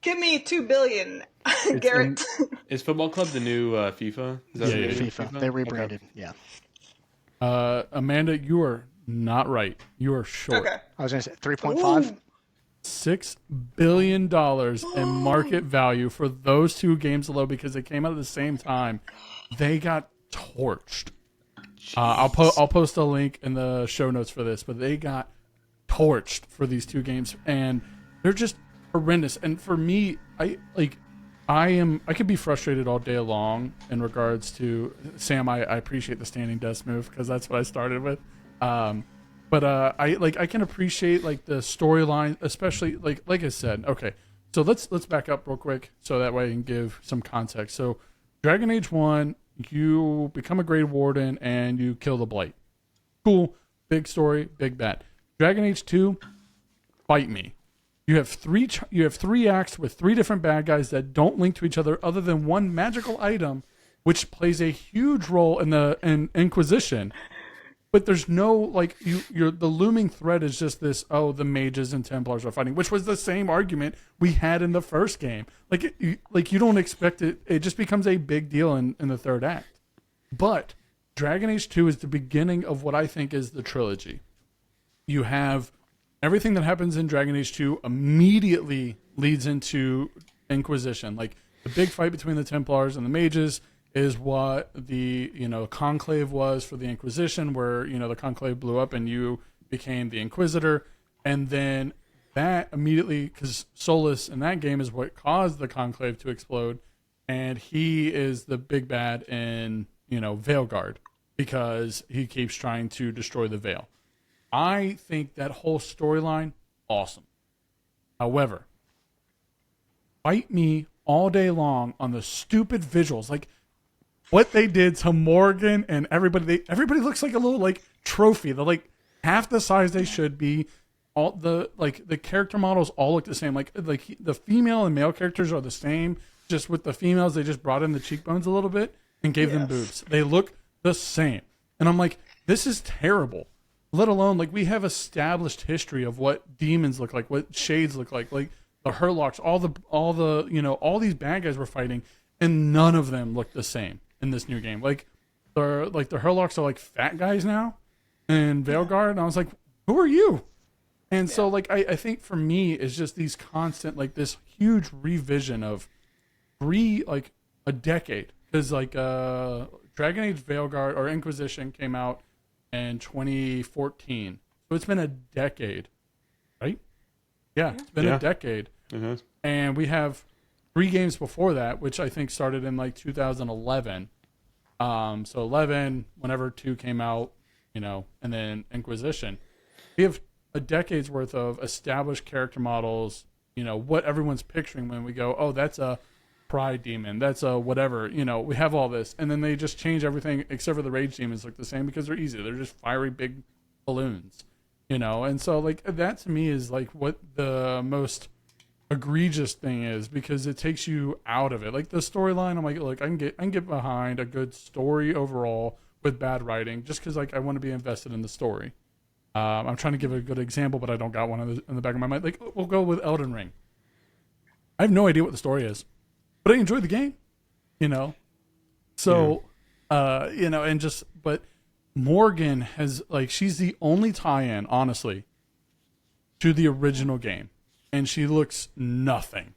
Give me $2 billion, It's Garrett. Is Football Club the new FIFA? Is that Yeah, the yeah, new FIFA. They rebranded. Okay. Yeah. Amanda, you are not right. You are short. Okay. I was going to say 3.5. $6 billion in market value for those two games alone because they came out at the same time. They got torched. I'll post a link in the show notes for this, but they got torched for these two games, and they're just horrendous. And for me, I could be frustrated all day long in regards to Sam. I appreciate the standing desk move because that's what I started with. But I can appreciate like the storyline, especially like I said. Okay, so let's back up real quick so that way I can give some context. So, Dragon Age 1, you become a Great Warden and you kill the Blight. Cool, big story, big bet. Dragon Age 2, fight me. You have three acts with three different bad guys that don't link to each other other than one magical item, which plays a huge role in Inquisition. But there's no like the looming threat is just this. Oh, the mages and Templars are fighting, which was the same argument we had in the first game. You don't expect it. It just becomes a big deal in the third act. But Dragon Age 2 is the beginning of what I think is the trilogy. You have everything that happens in Dragon Age 2 immediately leads into Inquisition. Like the big fight between the Templars and the mages is what the conclave was for the Inquisition, where the conclave blew up and you became the Inquisitor, and then that immediately, because Solus in that game is what caused the conclave to explode, and he is the big bad in Veilguard because he keeps trying to destroy the Veil. I think that whole storyline awesome. However, fight me all day long on the stupid visuals, like what they did to Morgan and everybody. Everybody looks like a little like trophy. They're like half the size they should be. All the character models all look the same. Like the female and male characters are the same. Just with the females, they just brought in the cheekbones a little bit and gave them boobs. They look the same. And I'm like, this is terrible. Let alone like we have established history of what demons look like, what shades look like the Hurlocks, all these bad guys we're fighting, and none of them look the same in this new game. The Hurlocks are like fat guys now in Veilguard, and I was like, who are you? And so I think for me it's just these constant this huge revision of a decade, because Dragon Age Veilguard or Inquisition came out in 2014, so it's been a decade, right? Yeah, it's been a decade. Mm-hmm. And we have 3 games before that, which I think started in 2011. So 11, whenever 2 came out, and then Inquisition. We have a decade's worth of established character models, what everyone's picturing when we go, oh, that's a pride demon, that's a whatever, we have all this. And then they just change everything except for the rage demons look the same because they're easy. They're just fiery big balloons, And so that to me is what the most egregious thing is, because it takes you out of it. The storyline, I'm like, look, I can get behind a good story overall with bad writing, just because I want to be invested in the story. I'm trying to give a good example, but I don't got one in the back of my mind. We'll go with Elden Ring. I have no idea what the story is, but I enjoyed the game, So, but Morgan has she's the only tie-in, honestly, to the original game. And she looks nothing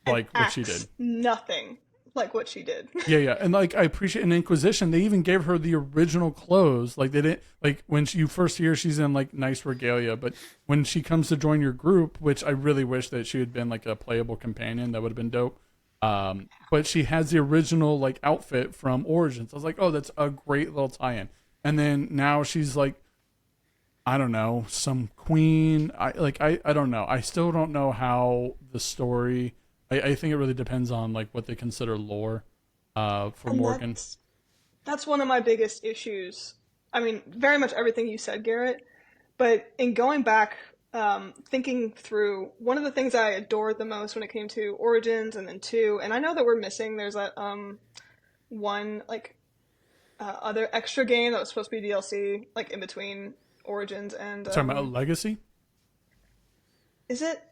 like what she did. Nothing like what she did. Yeah. And I appreciate in Inquisition, they even gave her the original clothes. They didn't when you first hear she's in nice regalia, but when she comes to join your group, which I really wish that she had been a playable companion, that would have been dope. But she has the original outfit from Origins. I was like, oh, that's a great little tie-in. And then now she's I don't know, some queen. I don't know. I still don't know how the story. I think it really depends on what they consider lore for And Morgan. That's one of my biggest issues. I mean, very much everything you said, Garrett. But in going back, thinking through, one of the things I adored the most when it came to Origins and then 2, and I know that we're missing. There's that one other extra game that was supposed to be DLC, like in between Origins and. Talking about Legacy. Is it?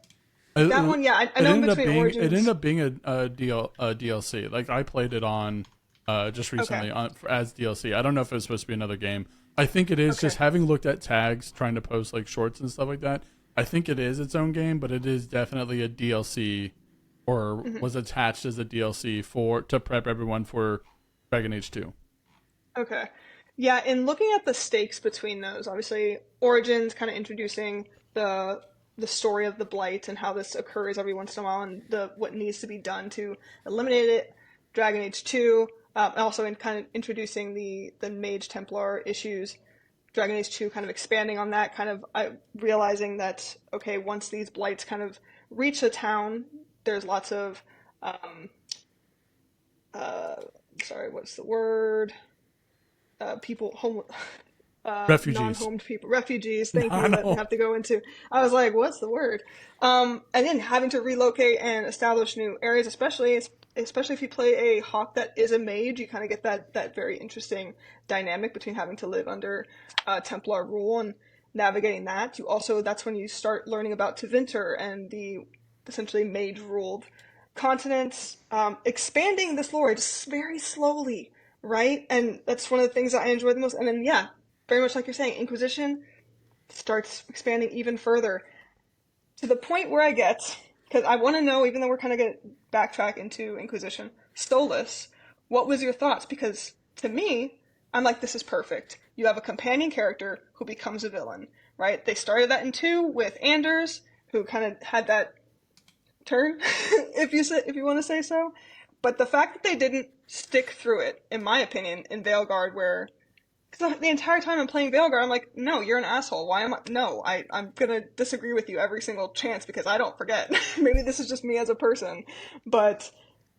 That one, yeah. I know between Origins. It ended up being a DLC. Like I played it on just recently as DLC. I don't know if it was supposed to be another game. I think it is. Just having looked at tags, trying to post like shorts and stuff like that. I think it is its own game, but it is definitely a DLC, or was attached as a DLC to prep everyone for Dragonage 2. Okay. Yeah, in looking at the stakes between those, obviously Origins kind of introducing the story of the blight and how this occurs every once in a while and what needs to be done to eliminate it. Dragon Age 2, also in kind of introducing the Mage Templar issues. Dragon Age 2 kind of expanding on that, kind of realizing that, okay, once these blights kind of reach a town, there's lots of, sorry, what's the word? Refugees. Non-homed people, refugees. Thank you. That I have to go into. I was like, what's the word? And then having to relocate and establish new areas, especially if you play a hawk that is a mage, you kind of get that very interesting dynamic between having to live under Templar rule and navigating that. That's when you start learning about Tevinter and the essentially mage ruled continents, expanding this lore just very slowly. Right? And that's one of the things that I enjoy the most. And then, yeah, very much like you're saying, Inquisition starts expanding even further to the point where I get, because I want to know, even though we're kind of going to backtrack into Inquisition, Stolas, what was your thoughts? Because to me, I'm like, this is perfect. You have a companion character who becomes a villain, right? They started that in 2 with Anders, who kind of had that turn, if you want to say so. But the fact that they didn't stick through it, in my opinion, in Veilguard, because the entire time I'm playing Veilguard, I'm like, no, you're an asshole. Why am I? No, I'm gonna disagree with you every single chance because I don't forget. Maybe this is just me as a person, but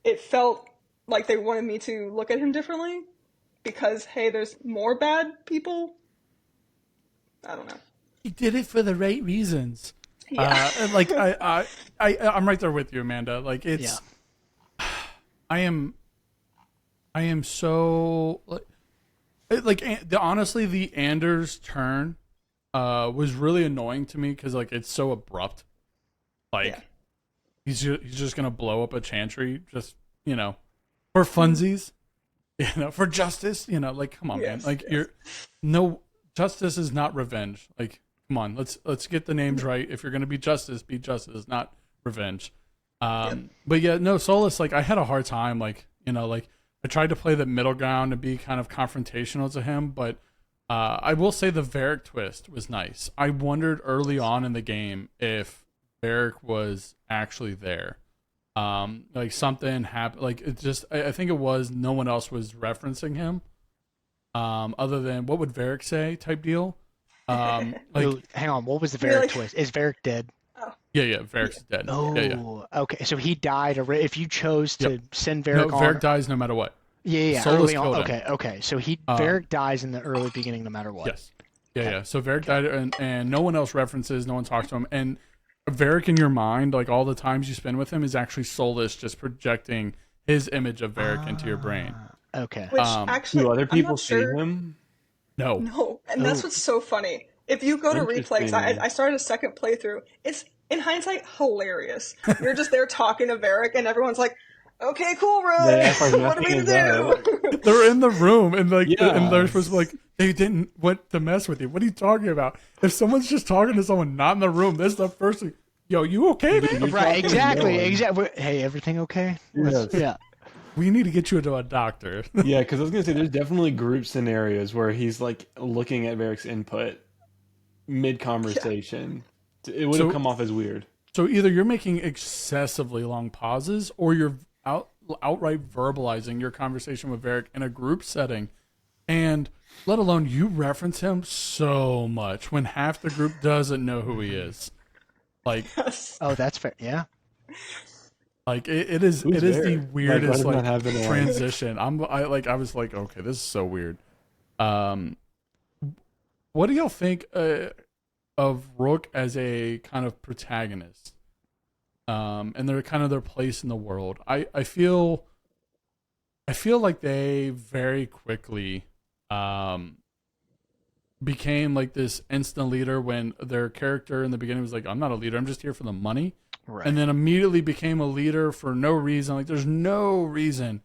it felt like they wanted me to look at him differently because, hey, there's more bad people. I don't know. He did it for the right reasons. Yeah. Like I'm right there with you, Amanda. Like it's. Yeah. I am so honestly the Anders turn was really annoying to me because like it's so abrupt. Like he's just gonna blow up a chantry just for funsies, for justice. Like come on, man. Like justice is not revenge. Like come on, let's get the names right. If you're gonna be justice, not revenge. But yeah, no, Solus, like I had a hard time, like I tried to play the middle ground and be kind of confrontational to him, but I will say the Varric twist was nice. I wondered early on in the game if Varric was actually there. Like something happened, like it just I think it was no one else was referencing him. Other than what would Varric say type deal. Hang on, what was the Varric twist? Is Varric dead? Yeah, Varric's dead. Oh, yeah. Okay. So he died. If you chose to send Varric on... Varric dies no matter what. Yeah. Early on. Okay. So Varric dies in the early beginning no matter what. Yes. Yeah. So Varric died, and no one else references, no one talks to him. And Varric in your mind, like all the times you spend with him, is actually Solus just projecting his image of Varric into your brain. Okay. Which actually, do other people see him? No. And that's what's so funny. If you go to replays, I started a second playthrough. It's, in hindsight, hilarious. You're just there talking to Varric, and everyone's like, okay, cool, Roy. What are we going to do? They're in the room, and and they're supposed to be like, they didn't want to mess with you. What are you talking about? If someone's just talking to someone not in the room, this is the first thing. Yo, you okay, man? Right, exactly. Hey, everything okay? Yes. Yeah. We need to get you to a doctor. Yeah, because I was going to say, there's definitely group scenarios where he's like looking at Varric's input mid-conversation. Yeah. It would have come off as weird. So either you're making excessively long pauses, or you're outright verbalizing your conversation with Varric in a group setting, and let alone you reference him so much when half the group doesn't know who he is. Like, oh, that's fair. Yeah. Like it is the weirdest transition. I was like, okay, this is so weird. What do y'all think of Rook as a kind of protagonist? And their place in the world. I feel like they very quickly um, became like this instant leader when their character in the beginning was like, I'm not a leader, I'm just here for the money. Right. And then immediately became a leader for no reason. Like, there's no reason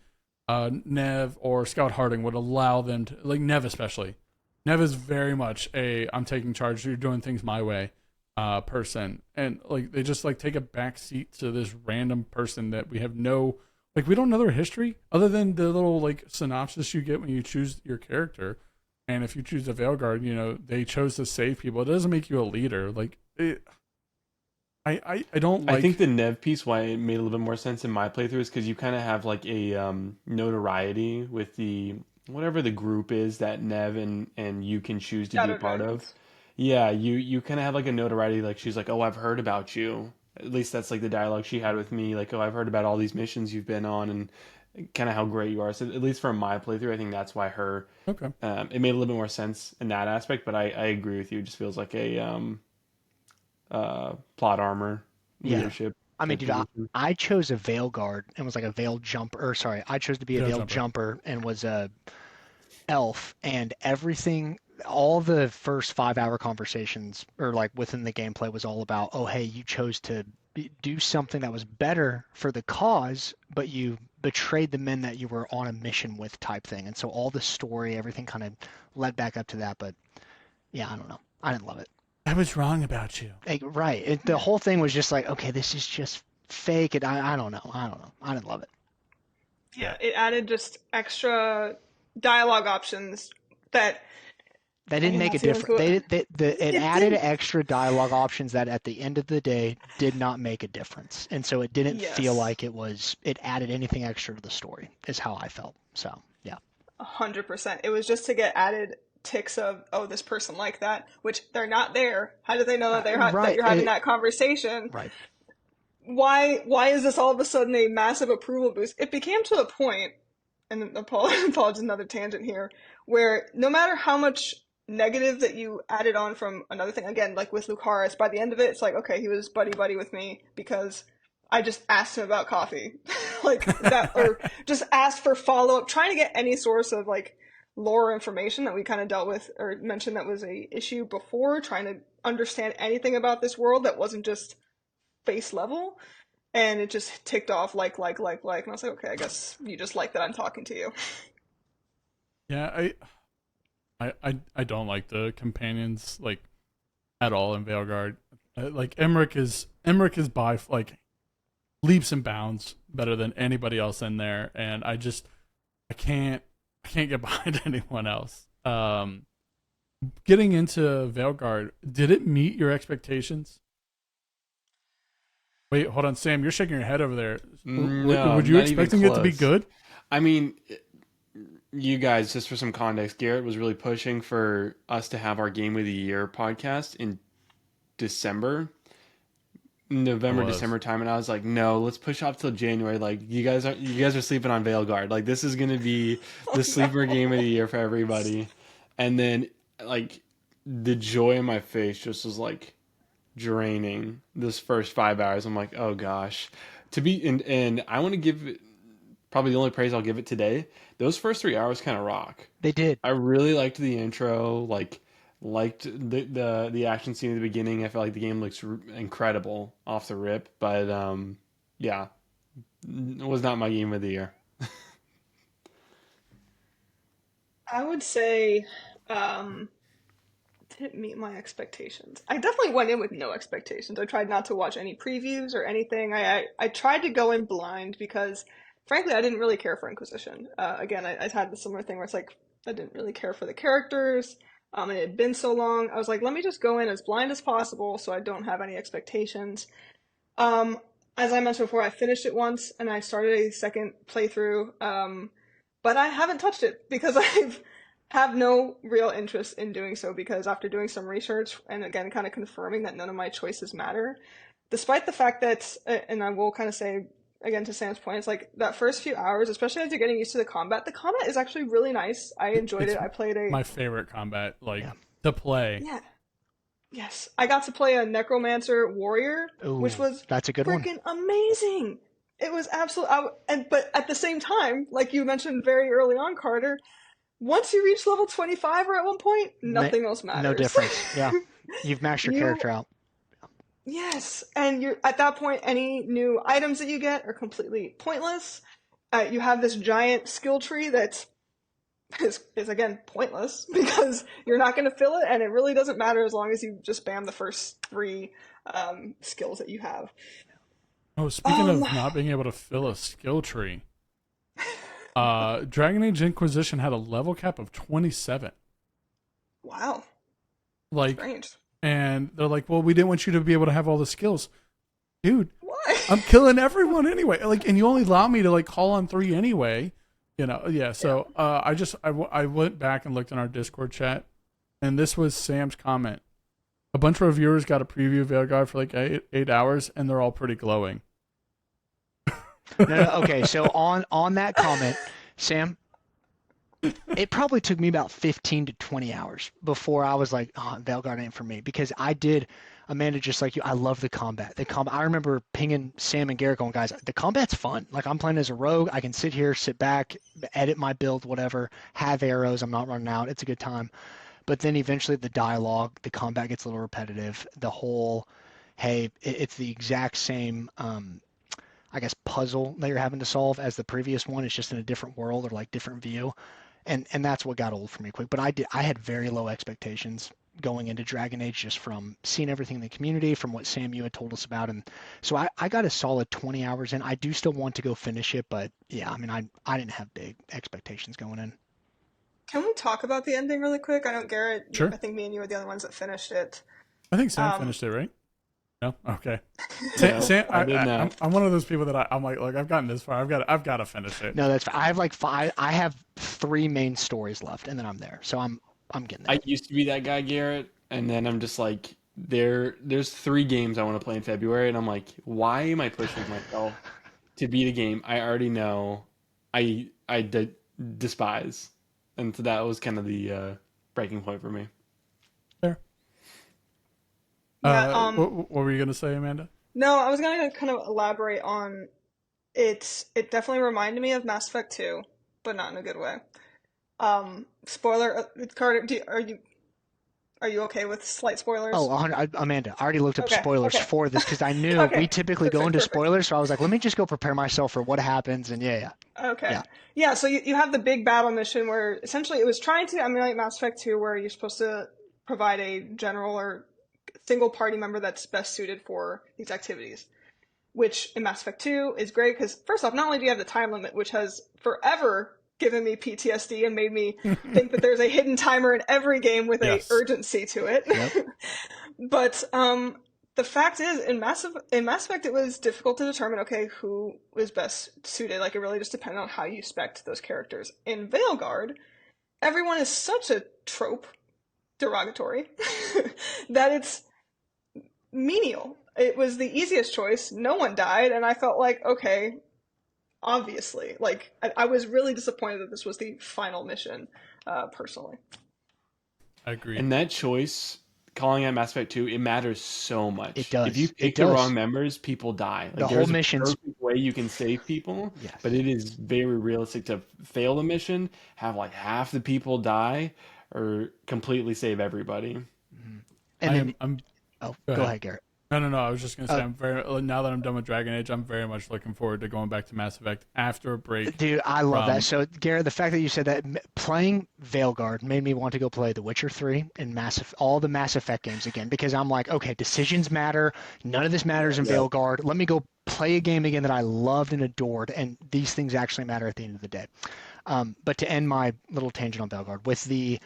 Neve or Scout Harding would allow them to, like, Neve especially. Neve is very much a I'm taking charge, you're doing things my way person. And, like, they just, like, take a back seat to this random person that we have no, like, we don't know their history other than the little, like, synopsis you get when you choose your character. And if you choose the Veilguard, you know, they chose to save people. It doesn't make you a leader. Like, I don't like... I think the Neve piece, why it made a little bit more sense in my playthrough, is because you kind of have like a notoriety with the whatever the group is that Neve and you can choose to be a part of. Yeah, you kind of have like a notoriety. Like, she's like, oh, I've heard about you. At least that's like the dialogue she had with me. Like, oh, I've heard about all these missions you've been on and kind of how great you are. So at least for my playthrough, I think that's why her. Okay. It made a little bit more sense in that aspect. But I agree with you. It just feels like a plot armor leadership. I mean, dude, I chose a Veilguard and was like a veil jumper. Or sorry, I chose to be a veil jumper and was a elf, and everything. All the first 5-hour conversations, or like within the gameplay, was all about, oh, hey, you chose to do something that was better for the cause, but you betrayed the men that you were on a mission with, type thing. And so all the story, everything kind of led back up to that. But yeah, I don't know. I didn't love it. I was wrong about you. Right. The whole thing was just like, okay, this is just fake. And I don't know. I didn't love it. Yeah, it added just extra dialogue options that didn't make a difference. It added extra dialogue options that at the end of the day did not make a difference. And so it didn't feel like it added anything extra to the story, is how I felt. So, yeah. 100%. It was just to get added ticks of, oh, this person like that, which they're not there. How do they know that that you're having that conversation? Right. Why is this all of a sudden a massive approval boost? It became to a point, and apologies, another tangent here, where no matter how much negative that you added on from another thing, again, like with Lucanis, by the end of it, it's like, okay, he was buddy with me because I just asked him about coffee. Like that, or just asked for follow-up, trying to get any source of like lore information that we kind of dealt with or mentioned that was a issue before, trying to understand anything about this world that wasn't just face level. And it just ticked off like, and I was like, okay, I guess you just like that I'm talking to you. Yeah, I don't like the companions like at all in Veilguard. Like Emmerich is by like leaps and bounds better than anybody else in there, and I can't get behind anyone else. Getting into Veilguard, did it meet your expectations? Wait, hold on, Sam. You're shaking your head over there. No, were you expecting it to be good? I mean, you guys, just for some context, Garrett was really pushing for us to have our Game of the Year podcast in November, December time, and I was like, no, let's push off till January. Like, you guys are sleeping on Veilguard. Like, this is gonna be the sleeper game of the year for everybody. And then, like, the joy in my face just was like draining this first 5 hours. I'm like, oh gosh, and I want to give it probably the only praise I'll give it today. Those first 3 hours kind of rock. They did. I really liked the intro. Liked the action scene at the beginning. I felt like the game looks incredible off the rip. But yeah, it was not my game of the year. I would say didn't meet my expectations. I definitely went in with no expectations. I tried not to watch any previews or anything. I tried to go in blind because, frankly, I didn't really care for Inquisition. Again, I had the similar thing where it's like, I didn't really care for the characters. And it had been so long. I was like, let me just go in as blind as possible so I don't have any expectations. As I mentioned before, I finished it once and I started a second playthrough. But I haven't touched it because I have no real interest in doing so, because after doing some research and again kind of confirming that none of my choices matter, despite the fact that, and I will kind of say again to Sam's point, it's like that first few hours, especially as you're getting used to the combat is actually really nice. I enjoyed it. I played my favorite combat to play. Yeah. Yes. I got to play a Necromancer Warrior, which was that's a good one. Freaking amazing. It was absolutely, but at the same time, like you mentioned very early on, Carter, once you reach level 25 or at one point, nothing else matters. No difference. Yeah. You've maxed your character out. Yes, and you're at that point, any new items that you get are completely pointless. You have this giant skill tree that is again pointless because you're not going to fill it, and it really doesn't matter as long as you just spam the first 3 skills that you have. Oh, speaking of not being able to fill a skill tree, Dragon Age Inquisition had a level cap of 27. Wow. Like, strange. And they're like, well, we didn't want you to be able to have all the skills. Dude, Why? I'm killing everyone anyway. Like, and you only allow me to like call on 3 anyway. You know, yeah. So I went back and looked in our Discord chat, and this was Sam's comment. A bunch of reviewers got a preview of Veilguard for like 8 hours, and they're all pretty glowing. No, okay, so on that comment, Sam, it probably took me about 15 to 20 hours before I was like, oh, Veilguard ain't for me. Because I did, Amanda, just like you, I love the combat. I remember pinging Sam and Garrett going, guys, the combat's fun. Like, I'm playing as a rogue. I can sit here, sit back, edit my build, whatever, have arrows. I'm not running out. It's a good time. But then eventually the dialogue, the combat gets a little repetitive. The whole, hey, it's the exact same I guess, puzzle that you're having to solve as the previous one. It's just in a different world or like different view. And that's what got old for me quick. But I had very low expectations going into Dragon Age just from seeing everything in the community, from what Sam, you had told us about. And so I got a solid 20 hours in. I do still want to go finish it, but yeah, I mean, I didn't have big expectations going in. Can we talk about the ending really quick? I know Garrett, Sure. I think me and you were the only ones that finished it. I think Sam finished it, right? No, okay. No, Sam, I did not. I'm one of those people that I'm like, look, I've gotten this far. I've got to finish it. No, that's I have like 5. I have 3 main stories left, and then I'm there. So I'm getting there. I used to be that guy, Garrett, and then I'm just like, there's 3 games I want to play in February, and I'm like, why am I pushing myself to beat a game I already know I despise? And so that was kind of the breaking point for me. Fair. Yeah, what were you gonna say, Amanda? No, I was gonna kind of elaborate on it. It definitely reminded me of Mass Effect 2, but not in a good way. Spoiler, Carter, are you okay with slight spoilers? Oh, Amanda, I already looked up Okay, spoilers okay. for this because I knew Okay, we typically go into perfect. spoilers. So I was like, let me just go prepare myself for what happens. And yeah. Okay. Yeah. Yeah, so you have the big battle mission where essentially it was trying to emulate Mass Effect 2, where you're supposed to provide a general or single party member that's best suited for these activities. Which in Mass Effect 2 is great because, first off, not only do you have the time limit, which has forever given me PTSD and made me think that there's a hidden timer in every game with Yes. a urgency to it. Yep. But the fact is, in Mass Effect, it was difficult to determine, okay, who was best suited. Like, it really just depended on how you spec'd those characters. In Veilguard, everyone is such a trope, derogatory, that it's menial. It was the easiest choice. No one died, and I felt like, okay, obviously. Like, I was really disappointed that this was the final mission, personally. I agree. And that choice, calling out Mass Effect 2, it matters so much. It does. If you pick the wrong members, people die. Like, The whole there's a mission's- perfect way you can save people, Yes. but it is very realistic to fail the mission, have like half the people die, or completely save everybody. And then, I'm go go ahead, Garrett. No. I was just gonna say, now that I'm done with Dragon Age, I'm very much looking forward to going back to Mass Effect after a break. Dude, I love that. So, Garrett, the fact that you said that playing Veilguard made me want to go play The Witcher 3 and all the Mass Effect games again because I'm like, okay, decisions matter. None of this matters in Veilguard. Let me go play a game again that I loved and adored, and these things actually matter at the end of the day. But to end my little tangent on Veilguard, with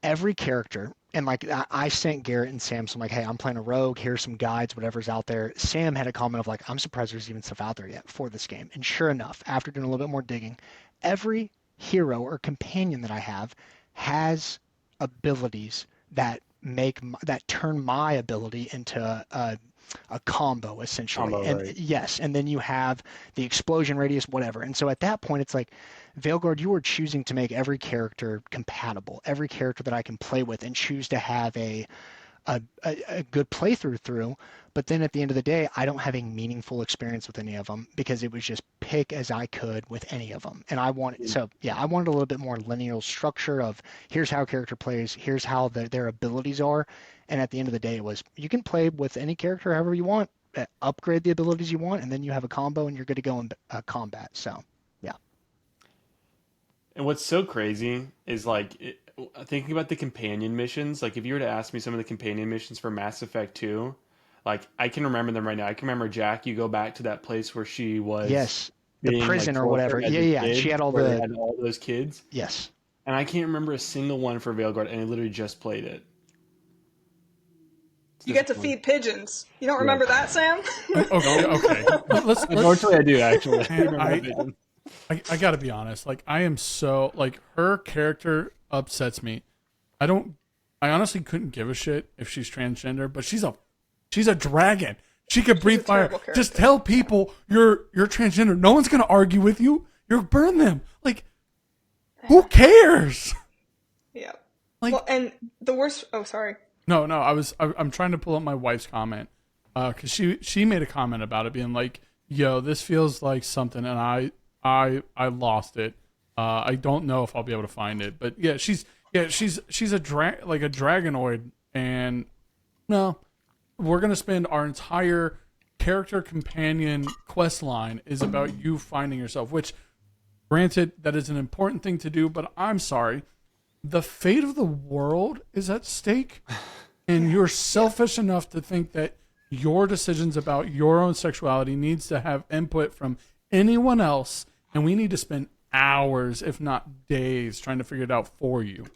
every character, and like I sent Garrett and Sam some like, hey, I'm playing a rogue, here's some guides, whatever's out there. Sam had a comment of like, I'm surprised there's even stuff out there yet for this game. And sure enough, after doing a little bit more digging, every hero or companion that I have has abilities that turn my ability into a combo essentially. Right. Yes, and then you have the explosion radius, whatever. And so at that point, it's like, Veilguard, you are choosing to make every character compatible, every character that I can play with, and choose to have a a good playthrough through. But then at the end of the day, I don't have a meaningful experience with any of them because it was just pick as I could with any of them. And I wanted, so yeah, I wanted a little bit more linear structure of here's how a character plays, here's how their abilities are. And at the end of the day, it was you can play with any character however you want, upgrade the abilities you want, and then you have a combo and you're good to go in combat. So yeah. And what's so crazy is thinking about the companion missions. Like if you were to ask me some of the companion missions for Mass Effect 2, like I can remember them right now. I can remember Jack. You go back to that place where she was Yes, the being prison or tortured whatever. as Yeah, a yeah. kid, She had all where they the had all those kids, yes. and I can't remember a single one for Veilguard, and I literally just played it. It's You get to disappointing. feed pigeons. You don't remember that, Sam? Okay. Let's Unfortunately, I do actually. Man, remember that vision. I gotta be honest. Like I am so like her character upsets me. I honestly couldn't give a shit if she's transgender, but she's a dragon. She could breathe fire. terrible character. Just tell people you're transgender. No one's gonna argue with you. You'll burn them. Like who cares? Yeah. Like Well, and the worst. Oh, sorry. no. I'm trying to pull up my wife's comment because she made a comment about it being like, "Yo, this feels like something," and I lost it. I don't know if I'll be able to find it, but yeah, she's a like a dragonoid, and no, we're gonna spend our entire character companion quest line is about you finding yourself. Which, granted, that is an important thing to do, but I'm sorry, the fate of the world is at stake, and you're selfish enough to think that your decisions about your own sexuality needs to have input from anyone else, and we need to spend hours, if not days, trying to figure it out for you.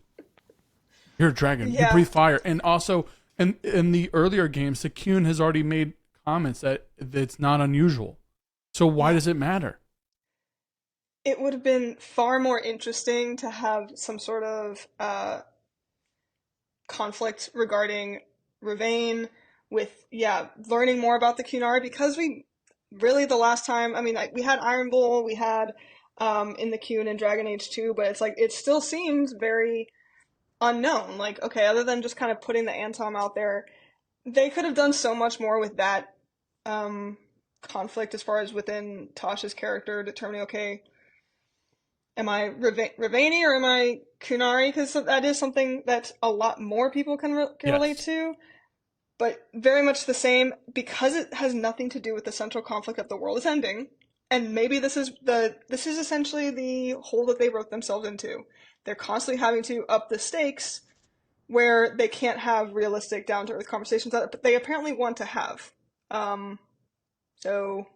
You're a dragon. You Yeah. breathe fire. And also, in the earlier games, the Kuhn has already made comments that it's not unusual. So why does it matter? It would have been far more interesting to have some sort of conflict regarding Ravane with, learning more about the Kunari, because we really, the last time, I mean, we had Iron Bull, we had in the Kun and Dragon Age 2, but it's like, it still seems very unknown. Like, okay, other than just kind of putting the Antom out there, they could have done so much more with that conflict as far as within Taash's character, determining, okay, am I Ravani or am I Kunari? Because that is something that a lot more people can relate to, but very much the same, because it has nothing to do with the central conflict that the world is ending. And maybe this is essentially the hole that they wrote themselves into. They're constantly having to up the stakes where they can't have realistic, down-to-earth conversations that they apparently want to have. So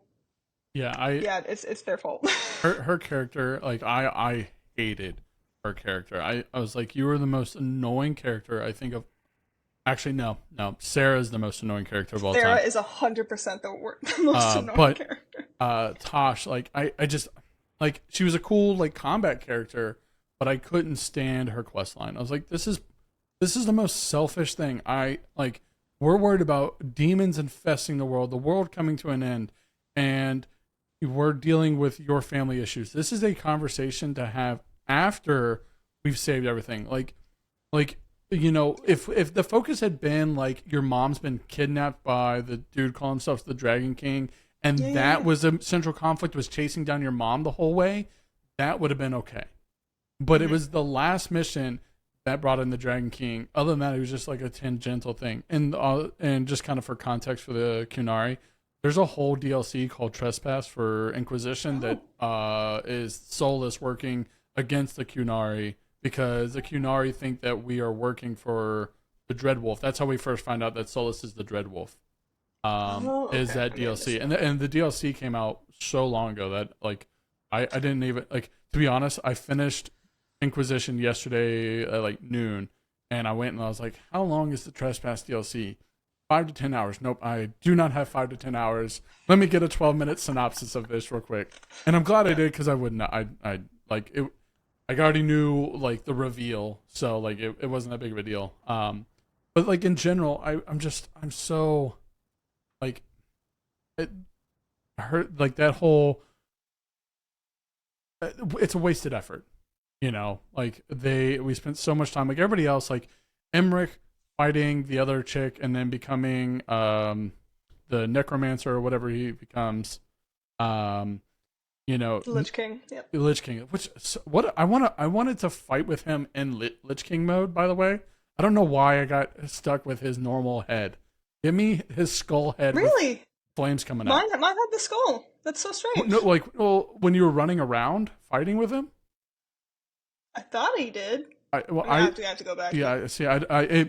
it's their fault. her character, like I hated her character. I was like, you were the most annoying character I think of. Actually, no. Sarah is the most annoying character of all time. Sarah is 100% the most annoying character. Taash, like I just like, she was a cool like combat character, but I couldn't stand her quest line. I was like, this is the most selfish thing. We're worried about demons infesting the world coming to an end, and we're dealing with your family issues. This is a conversation to have after we've saved everything. Like you know, if the focus had been like your mom's been kidnapped by the dude calling himself the Dragon King, and that was a central conflict, was chasing down your mom the whole way, that would have been okay. But it was the last mission that brought in the Dragon King. Other than that, it was just like a tangential thing. And just kind of for context for the Kunari, there's a whole DLC called Trespass for Inquisition that is Solus working against the Kunari, because the Kunari think that we are working for the Dreadwolf. That's how we first find out that Solus is the Dreadwolf. Is that DLC. And the DLC came out so long ago that like I didn't even, like, to be honest, I finished Inquisition yesterday at like noon, and I went and I was like, how long is the Trespass DLC? 5 to 10 hours. Nope, I do not have 5 to 10 hours. Let me get a 12-minute synopsis of this real quick. And I'm glad I did, because I wouldn't. I like it. I already knew like the reveal, so like it wasn't that big of a deal. But like in general, I'm so like, it hurt, like that whole. It's a wasted effort, you know. Like we spent so much time, like everybody else, like Emmerich fighting the other chick and then becoming the necromancer or whatever he becomes. You know, Lich King. Yep. Lich King. Which what I wanted to fight with him in Lich King mode. By the way, I don't know why I got stuck with his normal head. Give me his skull head. Really? With flames coming out. Mine had the skull. That's so strange. No, like, well, when you were running around fighting with him, I thought he did. I have to go back. Yeah, see,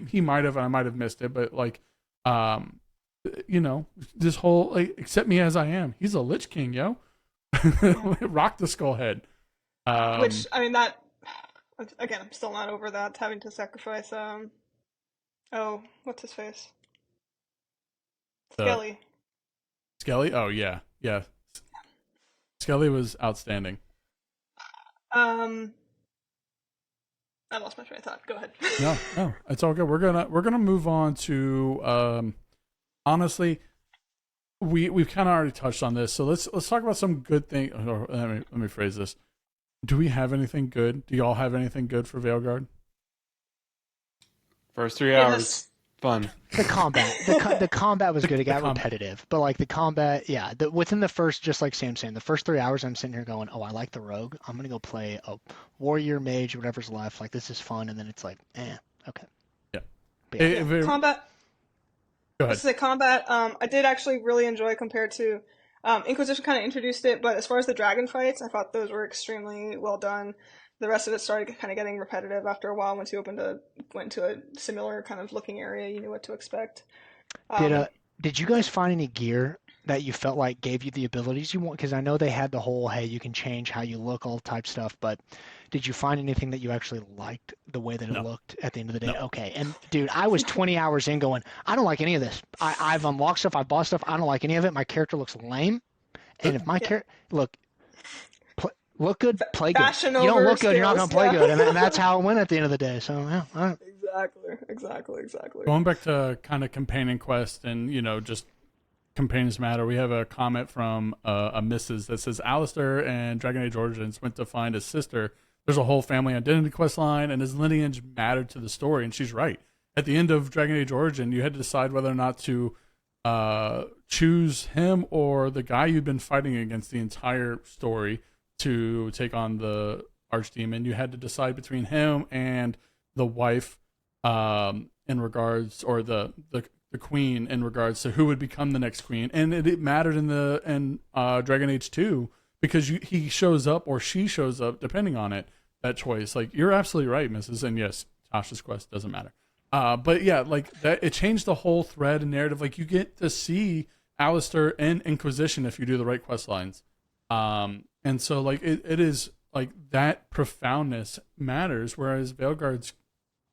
he might have, I might have missed it, but like, you know, this whole like, accept me as I am. He's a Lich King, yo. Rock the skull head. Which I mean, that again, I'm still not over that having to sacrifice. Oh, what's his face? Skelly. Skelly? Oh yeah. Skelly was outstanding. I lost my train of thought. Go ahead. No, it's all good. We're gonna move on to honestly, we've kind of already touched on this, so let's talk about some good thing. Let me phrase this. Do we have anything good? Do y'all have anything good for Veilguard? First 3 hours. Fun. The combat, the combat was good. It got repetitive, but like the combat, yeah. Within the first, just like Sam's saying, the first 3 hours, I'm sitting here going, "Oh, I like the rogue. I'm gonna go play a warrior, mage, whatever's left. Like this is fun." And then it's like, okay. Yeah. But yeah. Combat. Go ahead. The combat. I did actually really enjoy compared to Inquisition. Kind of introduced it, but as far as the dragon fights, I thought those were extremely well done. The rest of it started kind of getting repetitive after a while. Once you went to a similar kind of looking area, you knew what to expect. Did you guys find any gear that you felt like gave you the abilities you want? Because I know they had the whole, hey, you can change how you look, all type stuff. But did you find anything that you actually liked the way that it looked at the end of the day? No. Okay. And dude, I was 20 hours in going, I don't like any of this. I've unlocked stuff, I've bought stuff. I don't like any of it. My character looks lame. And if my character look good, play good. You don't look good, you're not going to play good. And that's how it went at the end of the day. So, yeah. All right. Exactly. Going back to kind of companion quest and, you know, just companions matter, we have a comment from a Mrs. that says, Alistair and Dragon Age Origins went to find his sister. There's a whole family identity quest line, and his lineage mattered to the story. And she's right. At the end of Dragon Age Origin, you had to decide whether or not to choose him or the guy you'd been fighting against the entire story to take on the archdemon. You had to decide between him and the wife in regards, or the queen in regards to who would become the next queen. And it mattered in Dragon Age 2 because he shows up or she shows up depending on it, that choice. Like, you're absolutely right, Mrs. And yes, Tasha's quest doesn't matter. But yeah, like that, it changed the whole thread and narrative. Like, you get to see Alistair and Inquisition if you do the right quest lines. And so like it is like that profoundness matters, whereas Veilguard's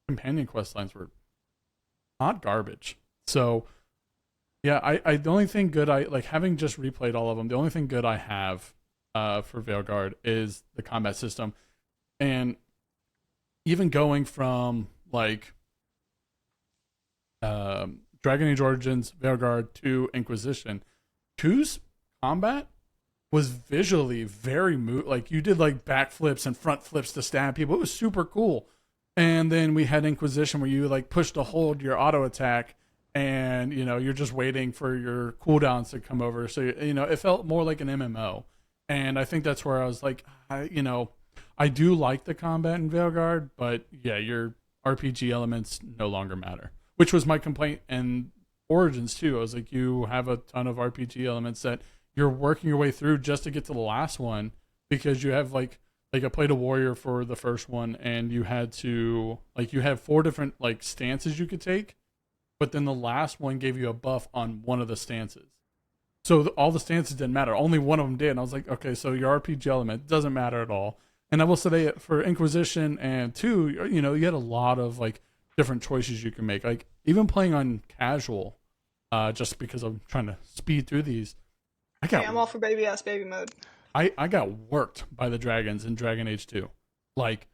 companion quest lines were not garbage. So yeah, I the only thing good I like, having just replayed all of them, the only thing good I have for Veilguard is the combat system. And even going from like Dragon Age Origins, Veilguard to Inquisition, 2's combat was visually very like you did like backflips and front flips to stab people. It was super cool. And then we had Inquisition where you like push to hold your auto attack, and you know you're just waiting for your cooldowns to come over. So you know it felt more like an MMO. And I think that's where I was like, I do like the combat in Veilguard, but yeah, your RPG elements no longer matter. Which was my complaint in Origins too. I was like, you have a ton of RPG elements that you're working your way through just to get to the last one, because you have like I played a warrior for the first one, and you had to you have 4 different like stances you could take, but then the last one gave you a buff on one of the stances. So all the stances didn't matter. Only one of them did. And I was like, okay, so your RPG element doesn't matter at all. And I will say for Inquisition and 2, you had a lot of like different choices you can make. Like even playing on casual, just because I'm trying to speed through these. I'm all for baby ass baby mode. I got worked by the dragons in Dragon Age 2. Like,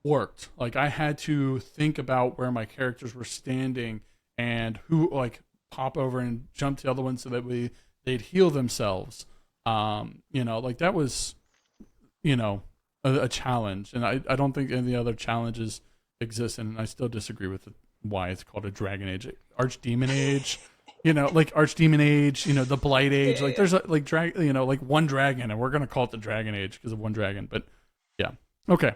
worked. Like, I had to think about where my characters were standing and who, like, pop over and jump to the other ones so that they'd heal themselves. Like, that was, a challenge. And I don't think any other challenges exist, and I still disagree with why it's called a dragon age, archdemon age. Like archdemon age. The blight age. Yeah, Like there's like one dragon, and we're gonna call it the dragon age because of one dragon. But yeah, okay.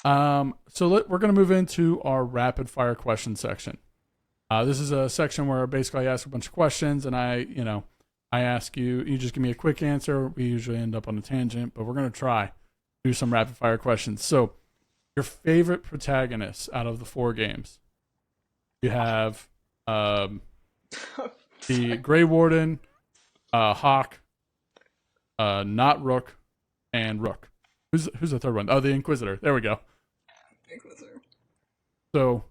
So we're gonna move into our rapid fire question section. This is a section where basically I ask a bunch of questions, and I ask you. You just give me a quick answer. We usually end up on a tangent, but we're gonna try do some rapid fire questions. So, your favorite protagonists out of the 4 games? You have the Grey Warden, Hawk, not Rook, and Rook. Who's the third one? Oh, the Inquisitor. There we go. Inquisitor. So,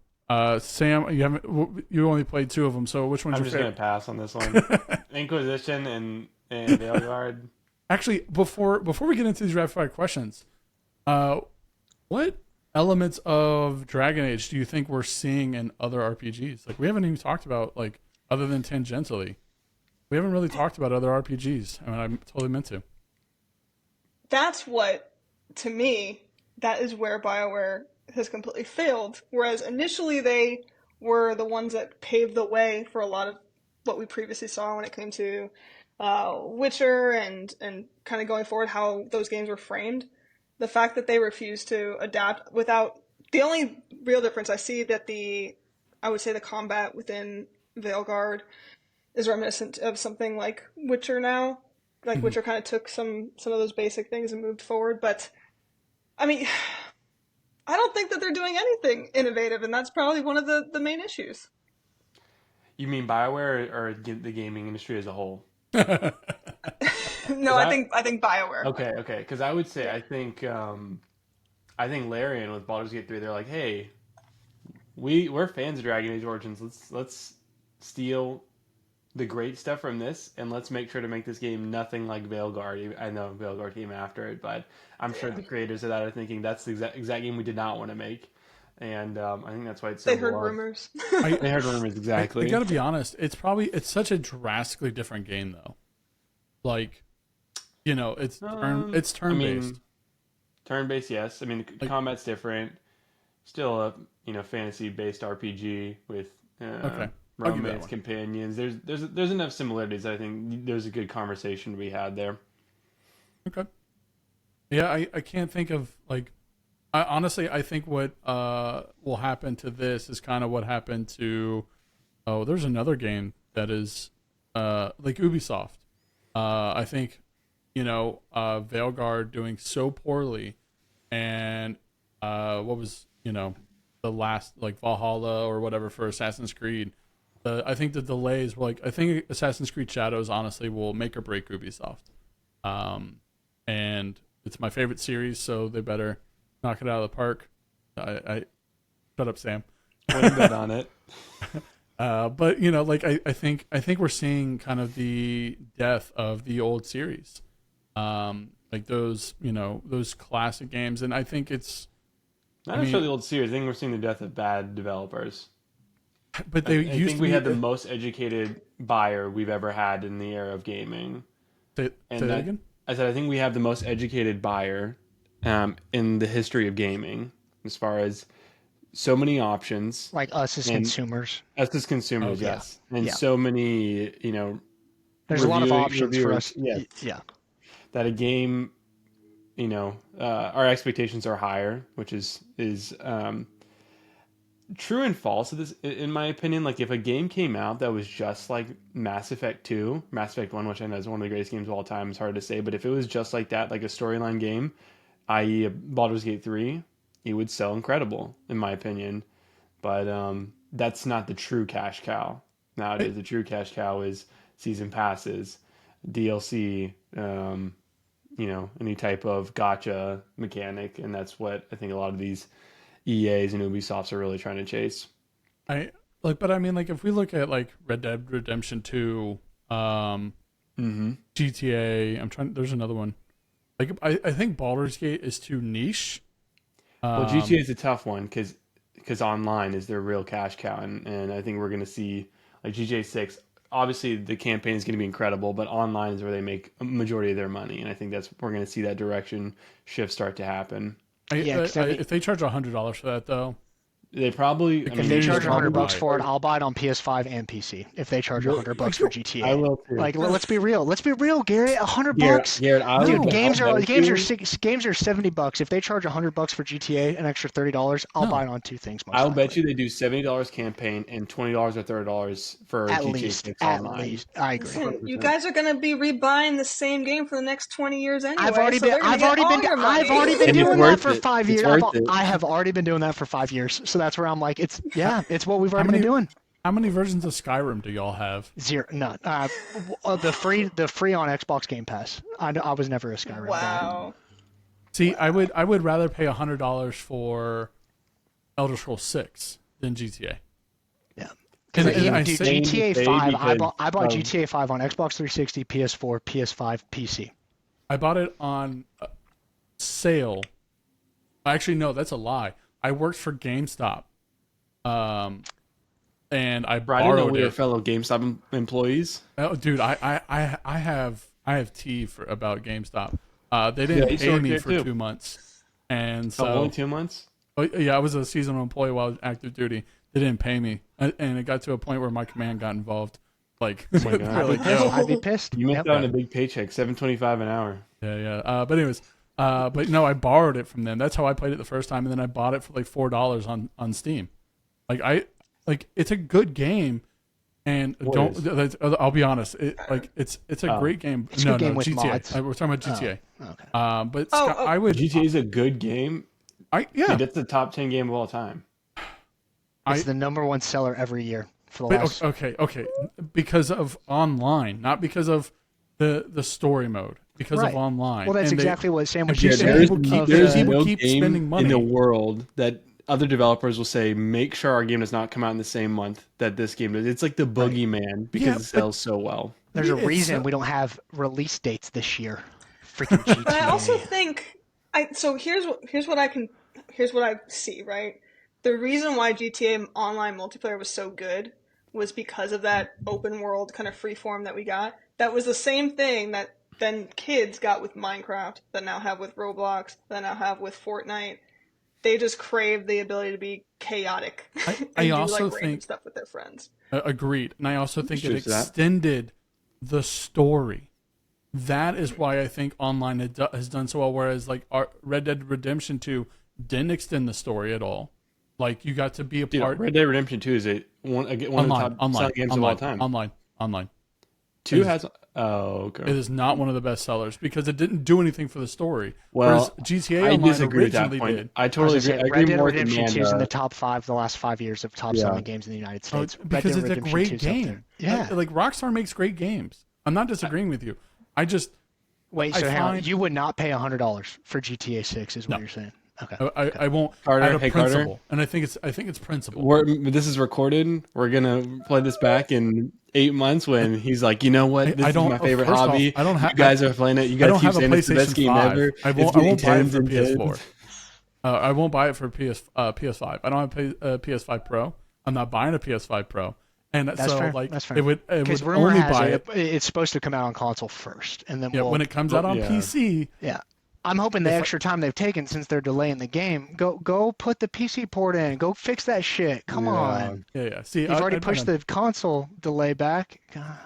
Sam, you only played 2 of them. So, which one's I'm your just favorite? gonna pass on this one. Inquisition and Veilguard. Actually, before we get into these rapid fire questions, what elements of Dragon Age do you think we're seeing in other RPGs? Like, we haven't even talked about, like, other than tangentially, we haven't really talked about other RPGs. I mean, I totally meant to. That's what, to me, that is where BioWare has completely failed. Whereas initially they were the ones that paved the way for a lot of what we previously saw when it came to Witcher and kind of going forward how those games were framed. The fact that they refuse to adapt without the only real difference I see that I would say the combat within Veilguard is reminiscent of something like Witcher now. Like Witcher kind of took some of those basic things and moved forward, but I mean, I don't think that they're doing anything innovative, and that's probably one of the main issues. You mean BioWare or the gaming industry as a whole? No, I think BioWare. Okay. Because I would say I think Larian with Baldur's Gate 3, they're like, hey, we're fans of Dragon Age Origins. Let's steal the great stuff from this, and let's make sure to make this game nothing like Veilguard. I know Veilguard came after it, but I'm sure the creators of that are thinking that's the exact game we did not want to make. And I think that's why it's so They heard beloved. rumors. They heard rumors, exactly. I gotta be honest. It's such a drastically different game, though. Like, it's turn-based. I mean, turn-based, yes. I mean, the combat's different. Still a fantasy-based RPG with romance companions. There's enough similarities. I think there's a good conversation to be had there. Okay. Yeah, I can't think of like. I think what will happen to this is kind of what happened to. Oh, there's another game that is like Ubisoft. I think Veilguard doing so poorly, and what was the last like Valhalla or whatever for Assassin's Creed. I think the delays were I think Assassin's Creed Shadows honestly will make or break Ubisoft. And it's my favorite series, so they better knock it out of the park. I shut up, Sam. Wouldn't bet on it. But I think we're seeing kind of the death of the old series, like those classic games, and I think it's not necessarily the old series. I think we're seeing the death of bad developers. But I think we had the most educated buyer we've ever had in the era of gaming. Say that again? I said I think we have the most educated buyer in the history of gaming, as far as so many options. Like us as consumers. Us as consumers, yeah. yes. And so many, there's a lot of options for us. Yes. Yeah. That a game, our expectations are higher, which is true and false in my opinion. Like if a game came out that was just like Mass Effect 2, Mass Effect 1, which I know is one of the greatest games of all time, it's hard to say, but if it was just like that, like a storyline game, i.e. Baldur's Gate 3, it would sell incredible, in my opinion. But that's not the true cash cow. Nowadays, the true cash cow is season passes, DLC, any type of gacha mechanic, and that's what I think a lot of these EAs and Ubisofts are really trying to chase. But I mean, like if we look at like Red Dead Redemption 2, GTA, there's another one. Like I think Baldur's Gate is too niche. Well, GTA is a tough one because online is their real cash cow, and I think we're going to see like GTA 6. Obviously, the campaign is going to be incredible, but online is where they make a majority of their money, and I think we're going to see that direction shift start to happen. If they charge $100 for that, though, They probably. If they charge probably $100 buy it. for it, I'll buy it on PS5 and PC. If they charge $100 for GTA, I will too. Like, let's be real. Let's be real, Garrett. $100. Garrett, Dude, games are I'll $70. If they charge $100 for GTA, an extra $30, I'll buy it on two things. I'll bet you they do $70 campaign and $20 or $30 for at GTA least. 6 At online. least, I agree. Listen, you guys are gonna be rebuying the same game for the next 20 years anyway. I've already been And doing it's that worth for it. 5 It's years. worth it. I have already been doing that for 5 years. So that's where I'm like, it's what we've already been doing. How many versions of Skyrim do y'all have? Zero, none. The free on Xbox Game Pass. I was never a Skyrim guy. Wow. See, I would rather pay $100 for Elder Scrolls 6 than GTA. Yeah. And I Dude, say- GTA say 5. because I bought of- GTA 5 on Xbox 360, PS4, PS5, PC. I bought it on sale. Actually, no, that's a lie. I worked for GameStop, and I I didn't know borrowed we were it. fellow GameStop employees. Oh, dude, I have tea for about GameStop. They didn't you pay worked me there for too. 2 months, and so Only 2 months? yeah, I was a seasonal employee while I was active duty. They didn't pay me, and it got to a point where my command got involved. Like, my they're God. like, yo. I'd be pissed. You missed Yep. out on a big paycheck, $7.25 an hour. Yeah. But anyways, but no, I borrowed it from them. That's how I played it the first time, and then I bought it for like $4 on Steam. Like it's a good game, and I'll be honest, it's a great game. It's a good game with GTA. mods. We're talking about GTA. Okay. But Oh, I would GTA is a good game. yeah. Dude, that's the top 10 game of all time. It's the number one seller every year for the But, last. okay, because of online, not because of the story mode. Because Right. of online. Well, that's And exactly what Sam was and just people saying. keep- There's people no keep game spending money. in the world that other developers will say, make sure our game does not come out in the same month that this game does. It's like the boogeyman because Yeah, it sells so well. There's a It's reason so- we don't have release dates this year. Freaking GTA. But I also think here's what I see, right? The reason why GTA Online multiplayer was so good was because of that open world kind of freeform that we got. That was the same thing that then kids got with Minecraft, that now have with Roblox, that now have with Fortnite. They just crave the ability to be chaotic and I do also like random think- stuff with their friends. Agreed. And I also think it Cheers to that. extended the story. That is why I think online has done so well, whereas like Red Dead Redemption 2 didn't extend the story at all. Like you got to be a Dude, part Red Dead Redemption 2 is one of the top selling games of all time. Online. 2 has... Oh, okay. It is not one of the best sellers because it didn't do anything for the story. Well, whereas GTA I Online disagree with that originally point. did. I totally agree. I Red agree Dead more with Redemption 2 is in Amanda. the top 5 the last 5 years of top selling games in the United States. Red Because Dead it's a Redemption great 2 's up there. game. Yeah. Like Rockstar makes great games. I'm not disagreeing with you. I just Wait, I so hang on. find- You would not pay $100 for GTA 6 is what No. you're saying. Okay. I won't Carter, out of hey, Carter. principle, and I think it's principle. This is recorded. We're gonna play this back in 8 months when he's like, you know what? This I is don't- my favorite first off, hobby. I don't have- You guys are playing it. You I guys don't keep have a saying it's the best PlayStation game 5. ever. I It's won't getting buy it 10s for and 10s. PS4. I won't buy it for PS5. I don't have a PS5 Pro. I'm not buying a PS5 Pro. And That's so fair. like That's fair. it would Because rumor only has buy it, it. it's supposed to come out on console first, and then Yeah, when it comes out on yeah. PC. Yeah. I'm hoping the extra time they've taken since they're delaying the game, go put the PC port in. Go fix that shit. Come on. Yeah. See, You've already pushed the console delay back. God.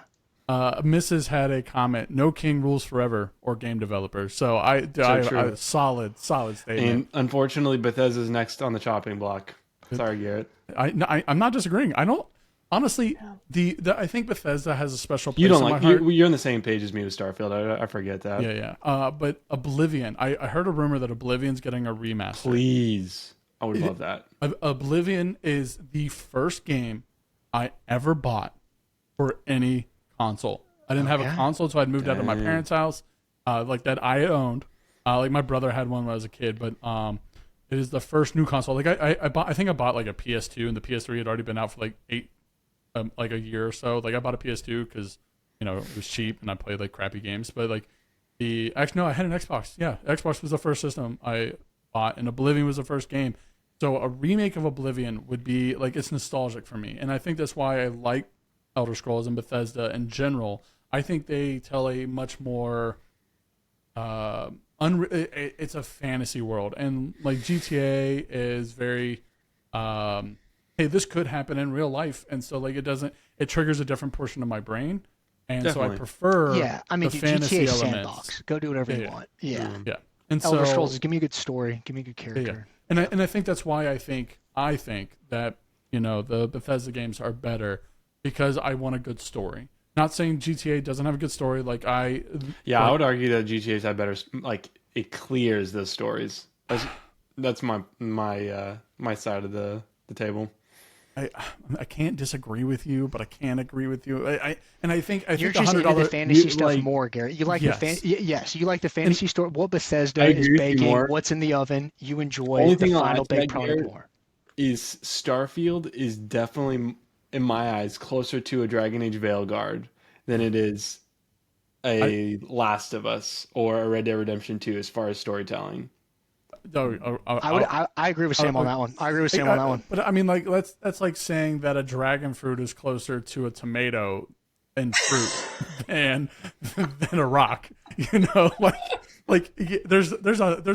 Mrs. had a comment. No king rules forever, or game developers. So I true. solid statement. And unfortunately, Bethesda's next on the chopping block. Sorry, Garrett. I'm not disagreeing. I don't honestly. I think Bethesda has a special place You don't in like my heart. you're on the same page as me with Starfield. I forget that. Yeah. But Oblivion. I heard a rumor that Oblivion's getting a remaster. Please, I would love that. Oblivion is the first game I ever bought for any console. I didn't have a console, so I'd moved out of my parents' house, like that I owned. Like my brother had one when I was a kid, but it is the first new console. Like I bought. I think I bought like a PS2, and the PS3 had already been out for like like a year or so. Like I bought a PS2 because it was cheap, and I played like crappy games. But like actually no, I had an Xbox. Yeah, Xbox was the first system I bought, and Oblivion was the first game. So a remake of Oblivion would be like it's nostalgic for me, and I think that's why I like Elder Scrolls and Bethesda in general. I think they tell a much more it's a fantasy world, and like GTA is very hey, this could happen in real life, and so like it triggers a different portion of my brain, and so I Definitely. prefer I mean, the GTA fantasy sandbox. elements. Go do whatever you Yeah. want. Yeah. Yeah, and Elder so Scrolls is give me a good story, give me a good yeah, character. and I think that's why I think that the Bethesda games are better because I want a good story. Not saying GTA doesn't have a good story. I would argue that GTA's had better. Like it clears those stories. That's my side of the table. I can't disagree with you, but I can't agree with you. I think You're the just into the $100 fantasy stuff more, Garrett. You like Yes. you like the fantasy story. What Bethesda I is agree with you baking, more. what's in the oven, you enjoy Only the thing I'll final add to that, baked product Garrett, more. is Starfield is definitely, in my eyes, closer to a Dragon Age Veilguard than it is a Last of Us or a Red Dead Redemption 2 as far as storytelling. I agree with Sam on that one. I agree with Sam on that one. But I mean, like that's like saying that a dragon fruit is closer to a tomato and fruit than a rock. There's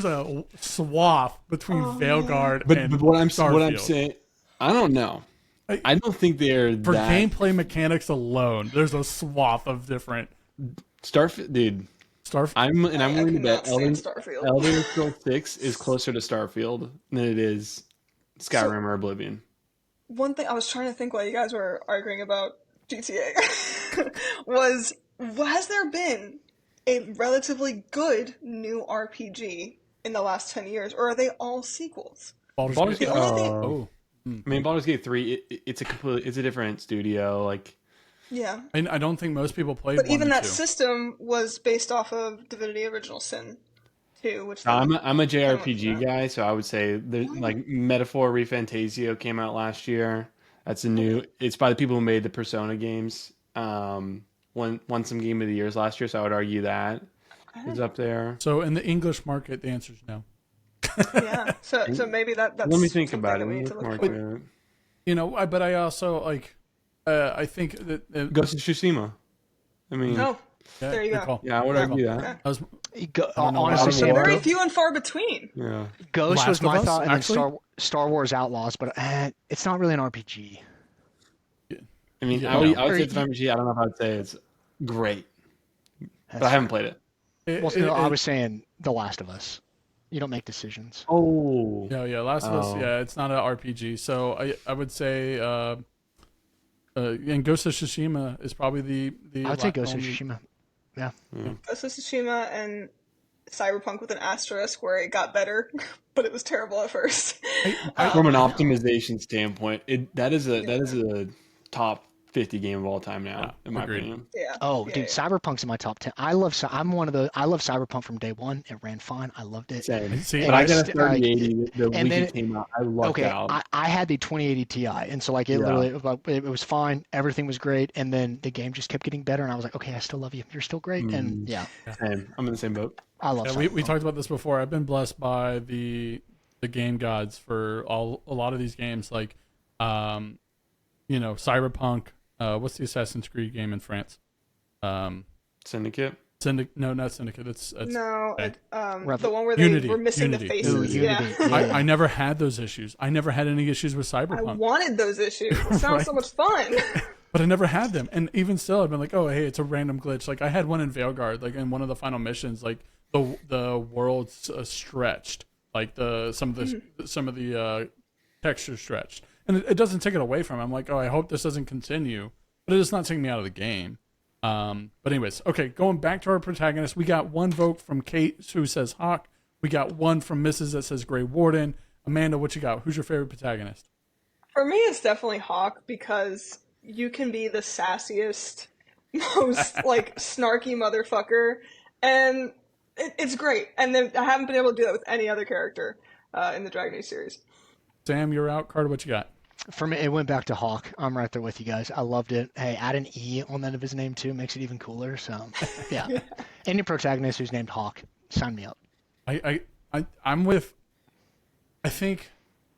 a swath between Veilguard But and what I'm Starfield. saying, I don't know. I don't think they're For that gameplay mechanics alone, there's a swath of different Starfield, dude. Starfield. I'm willing to bet cannot stand Starfield. Elder Scrolls 6 is closer to Starfield than it is Skyrim or Oblivion. One thing I was trying to think while you guys were arguing about GTA was, has there been a relatively good new RPG in the last 10 years, or are they all sequels? Baldur's Gate. The only thing- Oh, I mean, Baldur's Gate 3. It's a different studio. Like, Yeah. I don't think most people played. But 1 even and that 2. system was based off of Divinity Original Sin 2, which I'm a JRPG guy, so I would say there's like Metaphor ReFantasio came out last year. That's a new. It's by the people who made the Persona games. Won some Game of the Years last year, so I would argue that is up there. So in the English market, the answer is no. yeah. So maybe that's Let me think about it. something that we need to look for. But I also I think that Ghost of Tsushima. I mean, Oh, there you good go. call. yeah, I would argue that. Okay. I was, Honestly, God Sam, of War. Very few and far between. Yeah. Ghost Last was of my Us, thought, and actually? then Star Wars Outlaws, but it's not really an RPG. I mean, Yeah. I would say it's an RPG. I don't know if I would say it's great, but I haven't played it. Well, no, I was saying The Last of Us. You don't make decisions. Oh. yeah, Last of Us. Yeah, it's not an RPG. So I would say, and Ghost of Tsushima is probably the. I would say Ghost of only- Tsushima. Yeah. Ghost of Tsushima and Cyberpunk with an asterisk where it got better, but it was terrible at first. From an optimization standpoint, that is a top 50 game of all time now, in my agreed. opinion. Yeah. Oh, Yeah, dude, yeah. Cyberpunk's in my top 10. I love Cyberpunk from day one. It ran fine. I loved it. Same. See, But I got a st- 3080 the and week then it came out. I lucked Okay, out. I had the 2080 Ti, and so like it Yeah. literally it was fine. Everything was great, and then the game just kept getting better, and I was like, okay, I still love you. You're still great, and yeah, Same. I'm in the same boat. I love. Yeah, we Cyberpunk. talked about this before. I've been blessed by the game gods for a lot of these games, like Cyberpunk. What's the Assassin's Creed game in France? Syndicate. No, not Syndicate. It's No, okay. the one where they Unity. were missing Unity. the faces. Ooh, Yeah. Unity. Yeah. I never had those issues. I never had any issues with I Cyberpunk, wanted those issues. It sounds so much fun. but I never had them. And even still, I've been like, oh, hey, it's a random glitch. Like I had one in Veilguard, like in one of the final missions, like the world's stretched, like some of the texture stretched, and it doesn't take it away from it. I'm like, oh, I hope this doesn't continue, but it is not taking me out of the game. But anyways, okay, going back to our protagonist, we got one vote from Kate who says Hawk. We got one from Mrs. that says Grey Warden. Amanda, what you got? Who's your favorite protagonist? For me, it's definitely Hawk because you can be the sassiest, most like snarky motherfucker, and it's great. And then I haven't been able to do that with any other character in the Dragon Age series. Sam, you're out. Carter, what you got? For me, it went back to Hawk. I'm right there with you guys. I loved it. Hey, add an E on the end of his name too, makes it even cooler. So, yeah. Any protagonist who's named Hawk, sign me up. I'm with. I think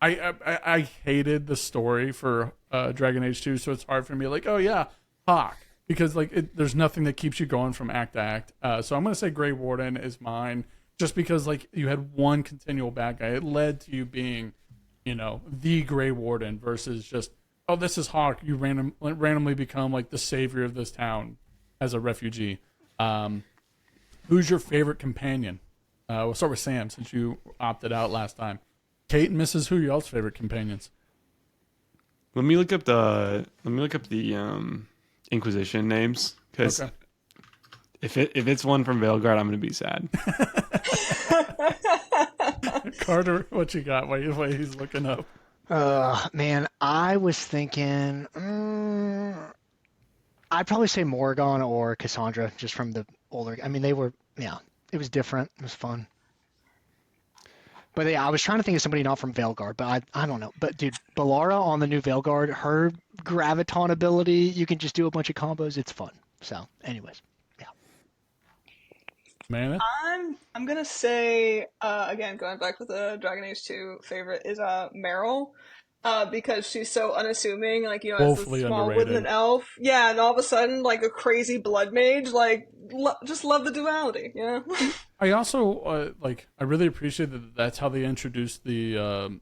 I hated the story for Dragon Age 2, so it's hard for me. Like, oh yeah, Hawk, because like there's nothing that keeps you going from act to act. So I'm gonna say Grey Warden is mine, just because like you had one continual bad guy. It led to you being the Grey Warden versus just, oh, this is Hawk. You randomly become like the savior of this town as a refugee. Who's your favorite companion? We'll start with Sam since you opted out last time. Kate and Mrs. Who are y'all's favorite companions? Let me look up the Inquisition names, because Okay. if it's one from Veilguard, I'm gonna be sad. Carter, what you got? Why he's looking up? Man, I was thinking, I'd probably say Morrigan or Cassandra, just from the older. I mean, they were, yeah, it was different. It was fun. But yeah, I was trying to think of somebody not from Veilguard, but I don't know. But dude, Balara on the new Veilguard, her graviton ability, you can just do a bunch of combos. It's fun. So, anyways, yeah. Man, I'm gonna say again, going back with the Dragon Age 2 favorite is Meryl. Because she's so unassuming, like, as woefully a small underrated. woodland elf. Yeah, and all of a sudden, like, a crazy blood mage, like, just love the duality, yeah? I also I really appreciate that that's how they introduced the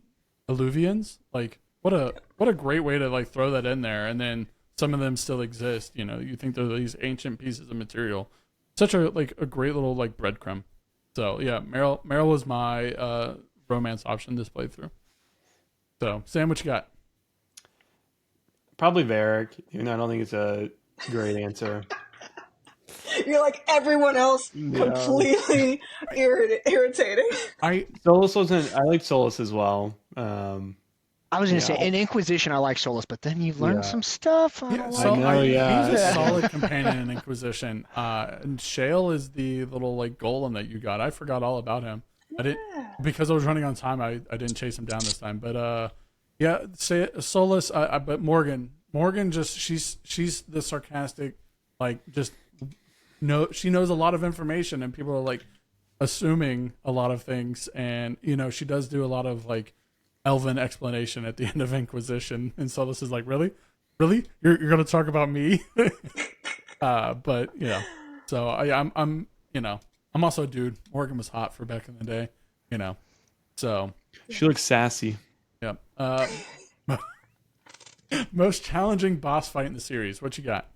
Illuvians. Like, what a great way to like throw that in there, and then some of them still exist. You think they're these ancient pieces of material. Such a great little like breadcrumb. So yeah, Meryl was my romance option this playthrough. So Sam, what you got? Probably Varric, even though I don't think it's a great answer. You're like everyone else, completely irritating. Solus wasn't. I like Solus as well. I was gonna say in Inquisition I like Solus, but then you learn some stuff. He's a solid companion in Inquisition. And Shale is the little like golem that you got. I forgot all about him. I didn't, because I was running on time. I didn't chase him down this time. But say Solus. But Morgan just she's the sarcastic, like just she knows a lot of information, and people are like assuming a lot of things, and she does do a lot of like elven explanation at the end of Inquisition, and Solus is like, really, you're gonna talk about me? But so I'm also a dude. Morgan was hot for back in the day, so she looks sassy. Yeah. Most challenging boss fight in the series. What you got?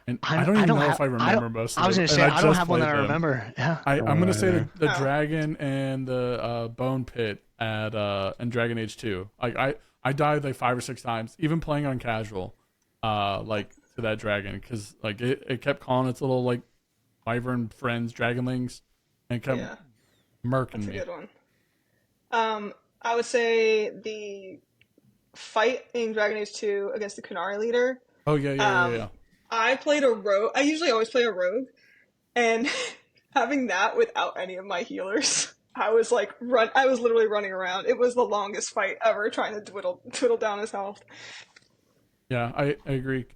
And I don't even know if I remember most of them. I was going to say, I don't have one that I remember. Yeah. I'm going to say the dragon and the bone pit in Dragon Age 2. I died like 5 or 6 times, even playing on casual, to that dragon, because like it kept calling its little like wyvern friends dragonlings, and it kept murking me. That's a good one. I would say the fight in Dragon Age 2 against the Kunari leader. Oh yeah. I played a rogue. I usually always play a rogue, and having that without any of my healers, I was literally running around. It was the longest fight ever, trying to twiddle down his health. Yeah, I agree.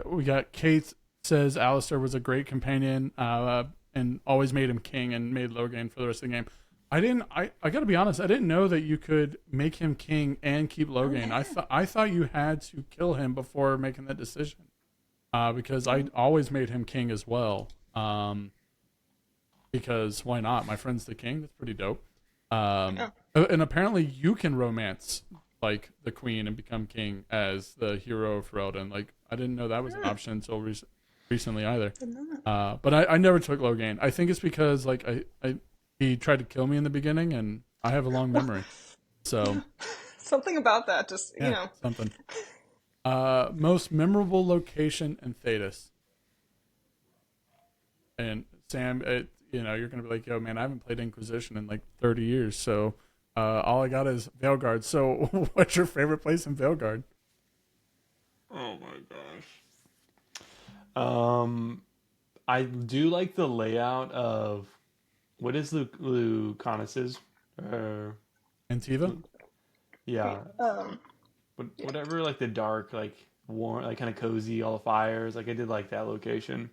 We got Kate says Alistair was a great companion, and always made him king and made Logain for the rest of the game. I gotta be honest, I didn't know that you could make him king and keep Logain. I thought you had to kill him before making that decision. Because I always made him king as well. Because why not? My friend's the king. That's pretty dope. And apparently you can romance like the queen and become king as the hero of Ferelden. Like I didn't know that was an option until recently either. But I never took Logain. I think it's because like he tried to kill me in the beginning, and I have a long memory. So something about that, just something. Most memorable location in Thedas. And Sam, you're gonna be like, yo, man, I haven't played Inquisition in like 30 years, so all I got is Veilguard. So, what's your favorite place in Veilguard? Oh my gosh. I do like the layout of what is Lucanis's Antiva? Yeah. Whatever, like the dark, like warm, like kind of cozy, all the fires. Like I did like that location.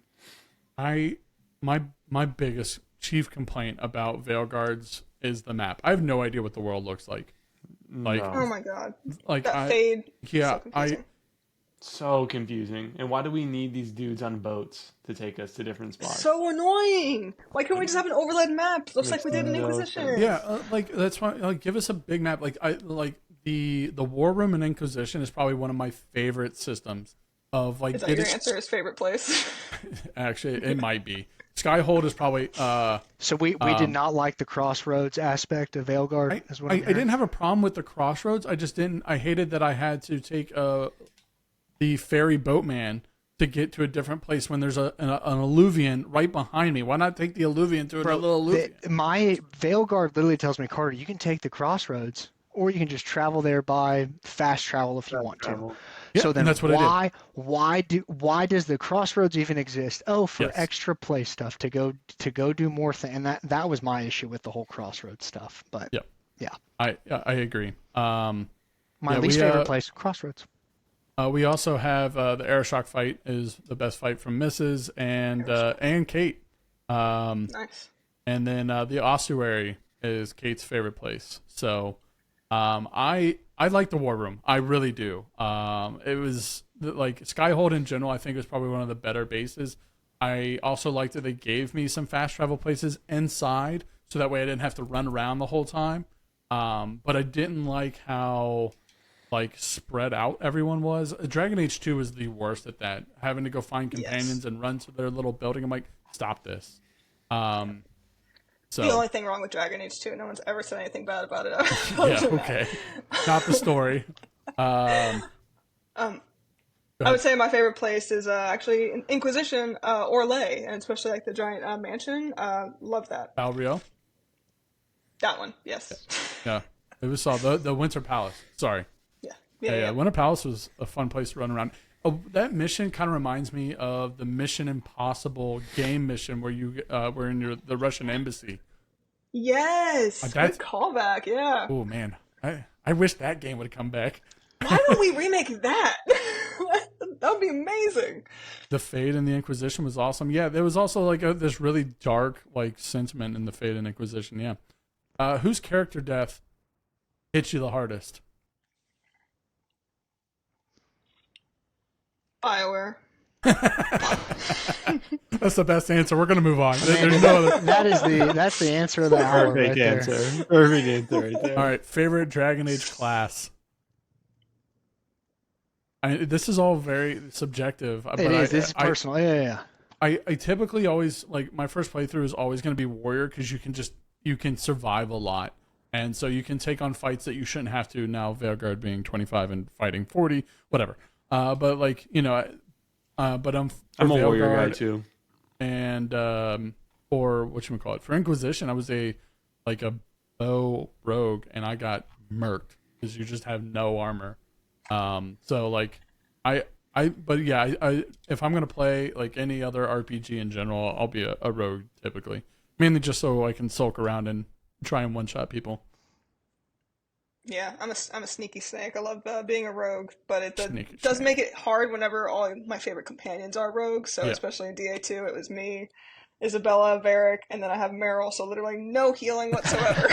My biggest chief complaint about Veilguards is the map. I have no idea what the world looks like. Like, oh my god, like that fade. Yeah, so So confusing. And why do we need these dudes on boats to take us to different spots? So annoying. Why can't we just have an overlaid map? Looks like we did in no Inquisition. sense. Yeah, like that's why. Like, give us a big map. Like the War Room in Inquisition is probably one of my favorite systems. Of like, Is that your answer? His favorite place? Actually, it might be. Skyhold is probably. So we did not like the crossroads aspect of Veilguard. I didn't have a problem with the crossroads. I just didn't. I hated that I had to take the ferry boatman to get to a different place when there's an alluvian right behind me. Why not take the alluvian to another alluvian? My Veilguard literally tells me, Carter, you can take the crossroads, or you can just travel there by fast travel if you want to. Yeah, so then that's what why does the crossroads even exist? Oh, for extra play stuff to go do more things. And that was my issue with the whole crossroads stuff. But yeah, I agree. My least favorite place, crossroads. We also have the Aeroshock fight is the best fight from Mrs. and Kate. Nice. And then the ossuary is Kate's favorite place. So I like the War Room. I really do. It was like Skyhold in general. I think was probably one of the better bases. I also liked that they gave me some fast travel places inside, so that way I didn't have to run around the whole time. But I didn't like how like spread out everyone was. Dragon Age 2 was the worst at that. Having to go find companions and run to their little building. I'm like, stop this. So the only thing wrong with Dragon Age 2, no one's ever said anything bad about it. Yeah, okay. Not the story. I would say my favorite place is actually Inquisition, Orlais, and especially like the giant mansion. Love that. Valrio? That one, yes. Yeah. It was the Winter Palace. Sorry. Yeah. Winter Palace was a fun place to run around. Oh, that mission kind of reminds me of the Mission Impossible game mission where you were in the Russian embassy. Yes, good callback. Yeah. Oh man, I wish that game would come back. Why don't we remake that? That would be amazing. The Fade and the Inquisition was awesome. Yeah, there was also like this really dark like sentiment in the Fade and Inquisition. Yeah. Whose character death hits you the hardest? bioware. That's the best answer. We're gonna move on. There's no other. That's the answer of the hour. Perfect answer. Perfect answer right there. All right, favorite Dragon Age class. This is all very subjective. This is personal. Yeah. I typically always like my first playthrough is always going to be warrior because you can survive a lot, and so you can take on fights that you shouldn't have to. Now Veilguard being 25 and fighting 40, whatever. But like but I'm a warrior guy too. And or whatchamacallit, for Inquisition, I was a bow rogue, and I got murked because you just have no armor. So like I if I'm gonna play like any other RPG in general, I'll be a rogue typically, mainly just so I can sulk around and try and one shot people. Yeah, I'm a sneaky snake. I love being a rogue, but it does make it hard whenever all my favorite companions are rogues. So especially in DA2, it was me, Isabella, Varric, and then I have Meryl. So literally no healing whatsoever.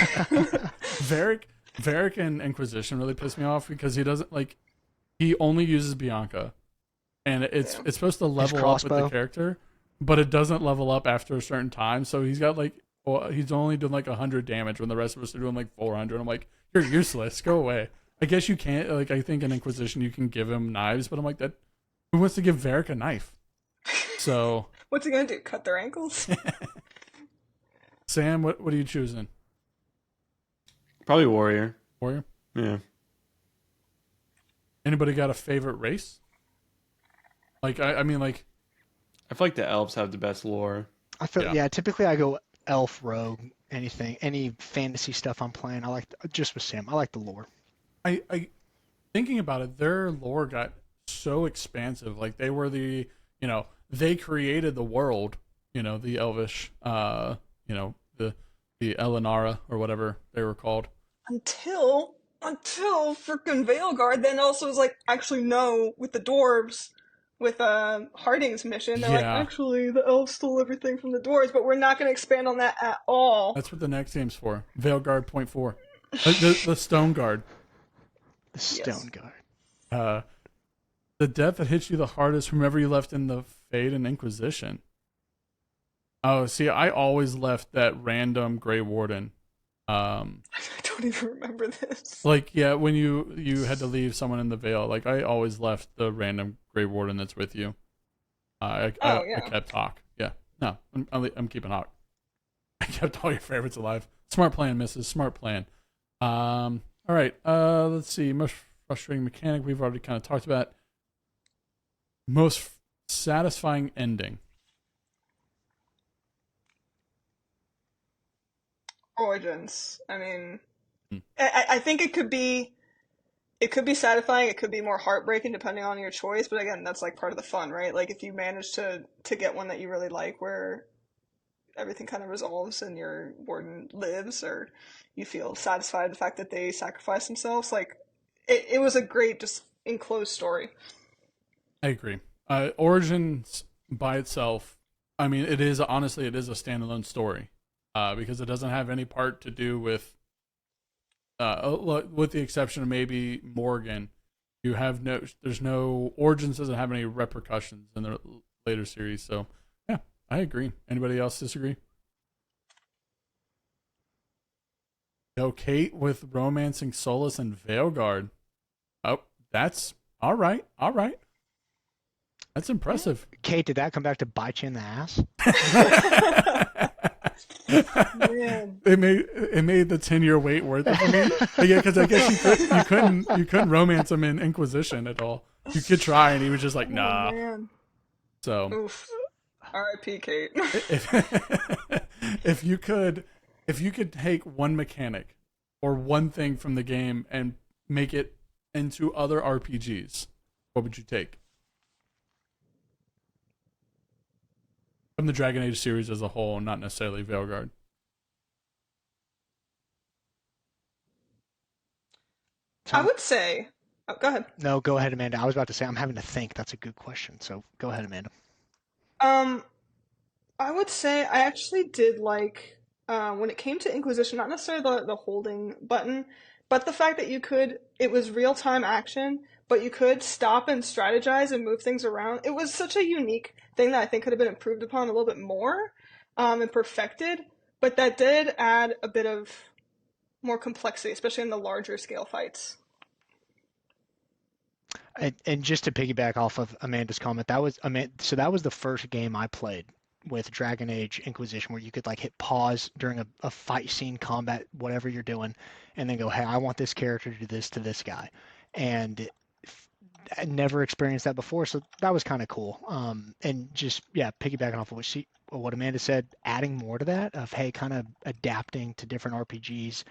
Varric in Inquisition really pissed me off because he only uses Bianca, and it's supposed to level up with the character, but it doesn't level up after a certain time. So he's got he's only doing 100 damage when the rest of us are doing 400. I'm like, you're useless. Go away. I guess you can't. I think in Inquisition you can give him knives, but I'm like, that. Who wants to give Varric a knife? So what's he gonna do? Cut their ankles? Sam, what are you choosing? Probably warrior. Warrior. Yeah. Anybody got a favorite race? I feel like the elves have the best lore. Typically I go elf, rogue, any fantasy stuff I'm playing. I like just with Sam. I like the lore. I thinking about it, their lore got so expansive. Like they were they created the world. The elvish. The Elenara or whatever they were called. Until freaking Veilguard then also was like, actually no, with the dwarves. With Harding's mission, they're actually the elves stole everything from the dwarves, but we're not going to expand on that at all. That's what the next game's for. Veilguard .4. the Stone Guard. The Stone Guard. The death that hits you the hardest, whomever you left in the Fade and Inquisition. Oh, see, I always left that random Grey Warden. I don't even remember this. Like, yeah, when you had to leave someone in the Veil, like I always left the random Grey Warden that's with you. I kept Hawk. Yeah, no, I'm keeping Hawk. I kept all your favorites alive. Smart plan, Mrs. Smart plan. All right. Let's see. Most frustrating mechanic we've already kind of talked about. Most satisfying ending. Origins. I mean, I think it could be satisfying. It could be more heartbreaking depending on your choice. But again, that's like part of the fun, right? Like if you manage to get one that you really like, where everything kind of resolves and your warden lives, or you feel satisfied with the fact that they sacrifice themselves. Like it was a great, just enclosed story. I agree. Origins by itself, I mean, it is honestly a standalone story because it doesn't have any part to do with the exception of maybe Morgan. There's no Origins doesn't have any repercussions in the later series. So yeah, I agree. Anybody else disagree? Go Kate with romancing Solus and Veilguard. Oh, that's all right. All right. That's impressive. Kate, did that come back to bite you in the ass? Man. It made the 10-year wait worth it for me. Yeah, because I guess you couldn't romance him in Inquisition at all. You could try, and he was just like, nah. Oh, man. So, oof. R.I.P. Kate. if you could take one mechanic or one thing from the game and make it into other RPGs, what would you take? From the Dragon Age series as a whole, not necessarily Veilguard. I would say... Oh, go ahead. No, go ahead, Amanda. I was about to say, I'm having to think. That's a good question. So go ahead, Amanda. I would say I actually did like, when it came to Inquisition, not necessarily the holding button, but the fact that it was real-time action, but you could stop and strategize and move things around. It was such a unique thing that I think could have been improved upon a little bit more, and perfected, but that did add a bit of more complexity, especially in the larger scale fights. And just to piggyback off of Amanda's comment, that was the first game I played with Dragon Age Inquisition where you could like hit pause during a fight scene, combat, whatever you're doing, and then go, hey, I want this character to do this to this guy. And I never experienced that before, so that was kind of cool. And just, yeah, piggybacking off of what Amanda said, adding more to that of, hey, kind of adapting to different RPGs.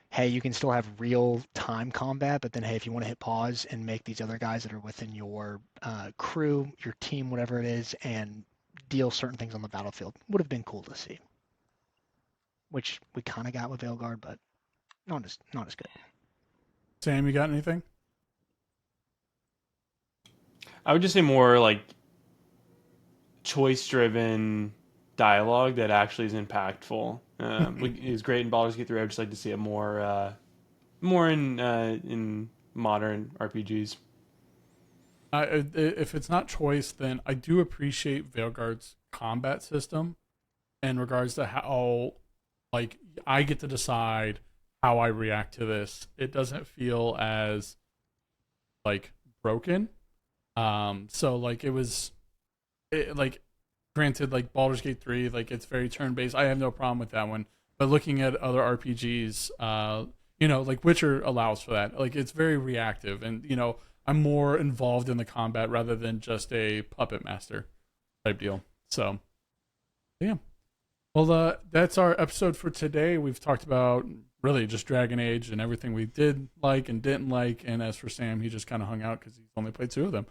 Hey, you can still have real-time combat, but then, hey, if you want to hit pause and make these other guys that are within your crew, your team, whatever it is, and deal certain things on the battlefield, would have been cool to see. Which we kind of got with Veilguard, but not as good. Sam, you got anything? I would just say more like choice-driven dialogue that actually is impactful. It was great in Baldur's Gate 3. I would just like to see it more in modern RPGs. If it's not choice, then I do appreciate Veilguard's combat system in regards to how, like, I get to decide how I react to this. It doesn't feel as, like, broken. So, like, granted, like, Baldur's Gate 3, like, it's very turn-based. I have no problem with that one. But looking at other RPGs, like Witcher allows for that. Like, it's very reactive. And, I'm more involved in the combat rather than just a puppet master type deal. So, yeah. Well, that's our episode for today. We've talked about really just Dragon Age and everything we did like and didn't like. And as for Sam, he just kind of hung out because he's only played 2 of them.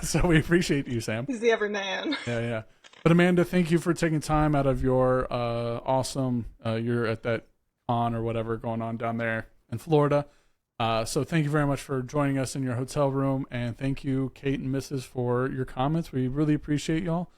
So we appreciate you, Sam. He's the everyman. Yeah. But Amanda, thank you for taking time out of your awesome, you're at that con or whatever going on down there in Florida. So thank you very much for joining us in your hotel room. And thank you, Kate and Mrs., for your comments. We really appreciate y'all.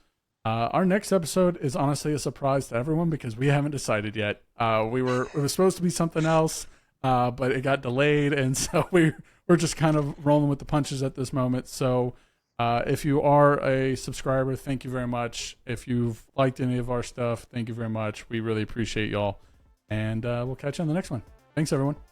Our next episode is honestly a surprise to everyone because we haven't decided yet. It was supposed to be something else, but it got delayed. And so we're we're just kind of rolling with the punches at this moment. So if you are a subscriber, thank you very much. If you've liked any of our stuff, thank you very much. We really appreciate y'all. And we'll catch you on the next one. Thanks, everyone.